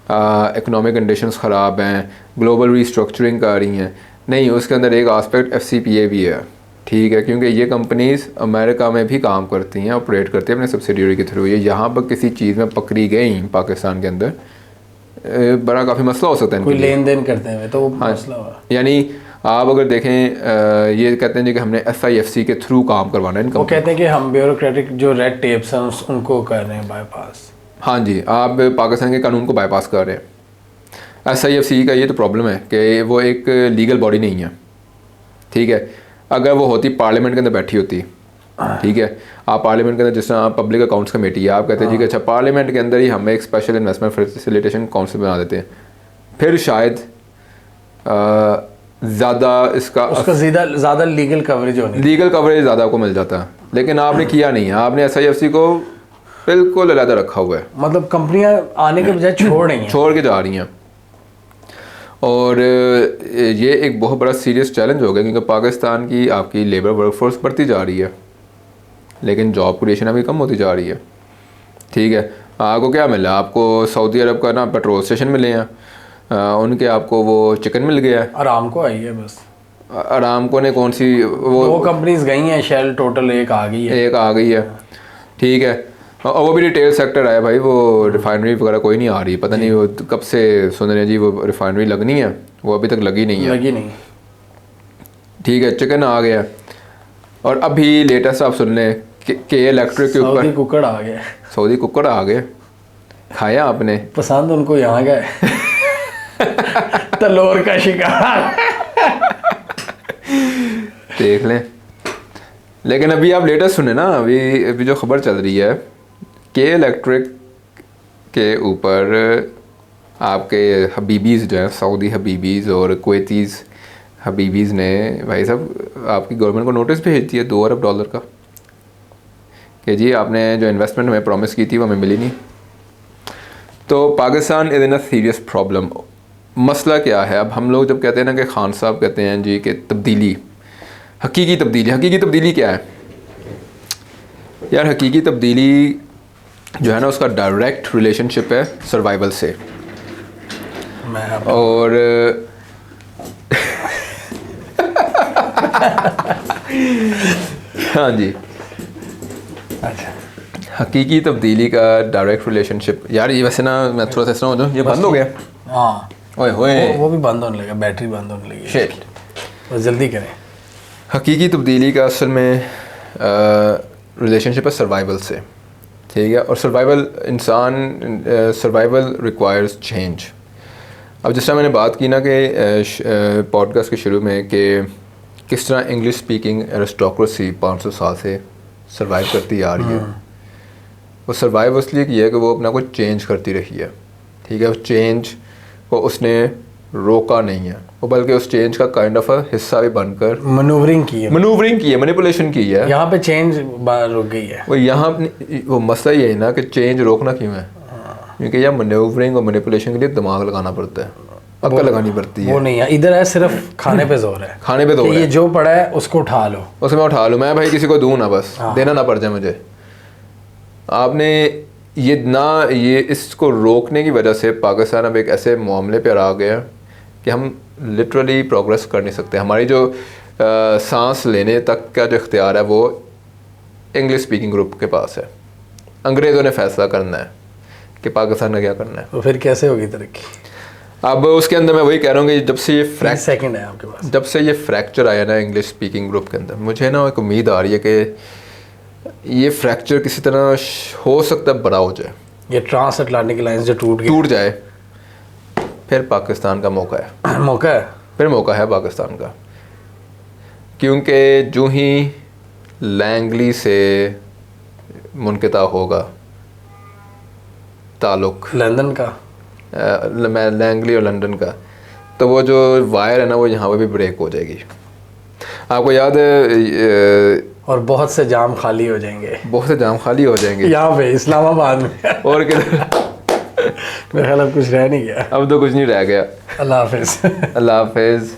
इकोनॉमिक कंडीशंस ख़राब हैं, ग्लोबल रीस्ट्रक्चरिंग कर रही हैं, नहीं, उसके अंदर एक आस्पेक्ट FCPA भी है, ठीक है, क्योंकि ये कंपनीज़ अमेरिका में भी काम करती हैं, ऑपरेट करती हैं अपने सब्सिडियरी के थ्रू। ये यहाँ पर किसी चीज़ में पकड़ी गई पाकिस्तान के अंदर, बड़ा काफ़ी मसला हो सकता है, कोई लेन देन करते हैं तो हाँ, मसला हुआ। यानी आप अगर देखें ये कहते हैं जी कि हमने FIFC के थ्रू काम करवाना है इनका, वो कहते हैं कि हम ब्यूरोक्रेटिक जो रेड टेप्स हैं उनको कर रहे हैं बाईपास। हाँ जी, आप पाकिस्तान के कानून को बाईपास कर रहे हैं। SIFC का ये तो प्रॉब्लम है कि वो एक लीगल बॉडी नहीं है, ठीक है। अगर वो होती पार्लियामेंट के अंदर बैठी होती, ठीक है, आप पार्लियामेंट के अंदर जिस तरह पब्लिक अकाउंट्स कमेटी है, आप कहते हैं जी कि अच्छा पार्लियामेंट के अंदर ही हम एक स्पेशल इन्वेस्टमेंट फैसिलिटेशन काउंसिल बना देते हैं, फिर शायद ज़्यादा उसका ज़्यादा लीगल कवरेज होनी, लीगल कवरेज ज़्यादा आपको मिल जाता है। लेकिन आपने किया नहीं है, आपने SIFC को बिल्कुल अलग रखा हुआ है। मतलब कंपनियां आने के बजाय छोड़ रही हैं, छोड़ के जा रही हैं। और ये एक बहुत बड़ा सीरियस चैलेंज हो गया क्योंकि पाकिस्तान की आपकी लेबर वर्कफोर्स बढ़ती जा रही है लेकिन जॉब क्रिएशन अभी कम होती जा रही है, ठीक है। आपको क्या मिला, आपको सऊदी अरब का ना पेट्रोल स्टेशन मिले हैं, उनके आपको वो चिकन मिल गया है। आरामको आई है बस, आरामको ने कौन सी वो कंपनीज गई हैं, शेल टोटल एक आ गई है, ठीक है। और वो भी रिटेल सेक्टर है भाई, वो रिफाइनरी वगैरह कोई नहीं आ रही, पता नहीं वो कब से सुन रहे हैं जी वो रिफाइनरी लगनी है, वो अभी तक लगी नहीं है, ठीक है। चिकन आ गया, और अभी लेटेस्ट आप सुन लें के इलेक्ट्रिक के ऊपर सऊदी कुकड़ आ गया, सऊदी कुकड़ आ गए, खाया आपने? पसंद उनको यहाँ गए तलोर का शिकार देख लें। लेकिन अभी आप लेटेस्ट सुने ना, अभी जो खबर चल रही है के इलेक्ट्रिक के ऊपर आपके हबीबीज़ जो हैं, सऊदी हबीबीज़ और कुवैतीज़ हबीबीज़ ने भाई साहब आपकी गवर्नमेंट को नोटिस भेज दिया $2 अरब का कि जी आपने जो इन्वेस्टमेंट हमें प्रॉमिस की थी वो हमें मिली नहीं। तो Pakistan is in a serious problem. मसला क्या है, अब हम लोग जब कहते हैं ना कि खान साहब कहते हैं जी कि तब्दीली, हकीकी तब्दीली क्या है यार? हकीकी तब्दीली जो है ना उसका डायरेक्ट रिलेशनशिप है सर्वाइवल से। और हाँ जी, अच्छा, हकीकी तब्दीली का डायरेक्ट रिलेशनशिप। यार ये वैसे ना मैं थोड़ा सा इस तरह हो जाऊँ, ये बंद हो गया। हाँ ओए होए, वो भी बंद होने लगा, बैटरी बंद होने लगी, शिट, बस जल्दी करें। हकीकी तब्दीली का असल में रिलेशनशिप है सर्वाइवल से, ठीक है। और सर्वाइवल रिक्वायर्स चेंज। अब जिस तरह मैंने बात की ना कि पॉडकास्ट के शुरू में कि किस तरह इंग्लिश स्पीकिंग एरिस्टोक्रेसी 500 साल से सरवाइव करती आ रही है। वो सरवाइव इसलिए किया है कि वो अपना कुछ चेंज करती रही है, ठीक है। उस चेंज को उसने रोका नहीं है, वो बल्कि उस चेंज का काइंड ऑफ हिस्सा भी बनकर मनूवरिंग की है, मैनिपुलेशन की है। यहाँ पे चेंज रुक गई है। वो यहाँ वो मसला ये है ना कि चेंज रोकना क्यों है, क्योंकि यहाँ मैन्यूवरिंग और मैनिपुलेशन के लिए दिमाग लगाना पड़ता है, अक्ल लगानी पड़ती है। वो नहीं है, इधर है सिर्फ खाने पे जोर है, खाने पे जोर है। ये जो पड़ा है उसको उठा लो, उसमें उठा लूँ मैं भाई, किसी को दूँ ना, बस देना ना पड़ जाए मुझे। आपने ये इसको रोकने की वजह से पाकिस्तान अब एक ऐसे मामले पर आ गया कि हम लिटरली प्रोग्रेस कर नहीं सकते। हमारी जो सांस लेने तक का जो इख्तियार है वो इंग्लिश स्पीकिंग ग्रुप के पास है। अंग्रेज़ों ने फैसला करना है कि पाकिस्तान का क्या करना है। तो फिर कैसे होगी तरक्की? अब उसके अंदर मैं वही कह रहा हूँ कि सेकंड है आपके पास, जब से ये फ्रैक्चर आया ना इंग्लिश स्पीकिंग ग्रुप के अंदर, मुझे ना एक उम्मीद आ रही है कि ये फ्रैक्चर किसी तरह हो सकता है बड़ा हो जाए, ये ट्रांस अटलांटिक लाइंस जो टूट जाए, फिर पाकिस्तान का मौका है। मौका है पाकिस्तान का, क्योंकि जो ही लैंगली से मुनक़ता होगा ताल्लुक़ लंदन का, लैंगली और लंदन का, तो वो जो वायर है ना वो यहाँ पे भी ब्रेक हो जाएगी। आपको याद है और बहुत से जाम खाली हो जाएंगे, यहाँ पे इस्लामाबाद में और किधर मेरे ख्याल अब कुछ रह नहीं गया, अब तो कुछ नहीं रह गया। अल्लाह हाफिज़। अल्लाह हाफिज़।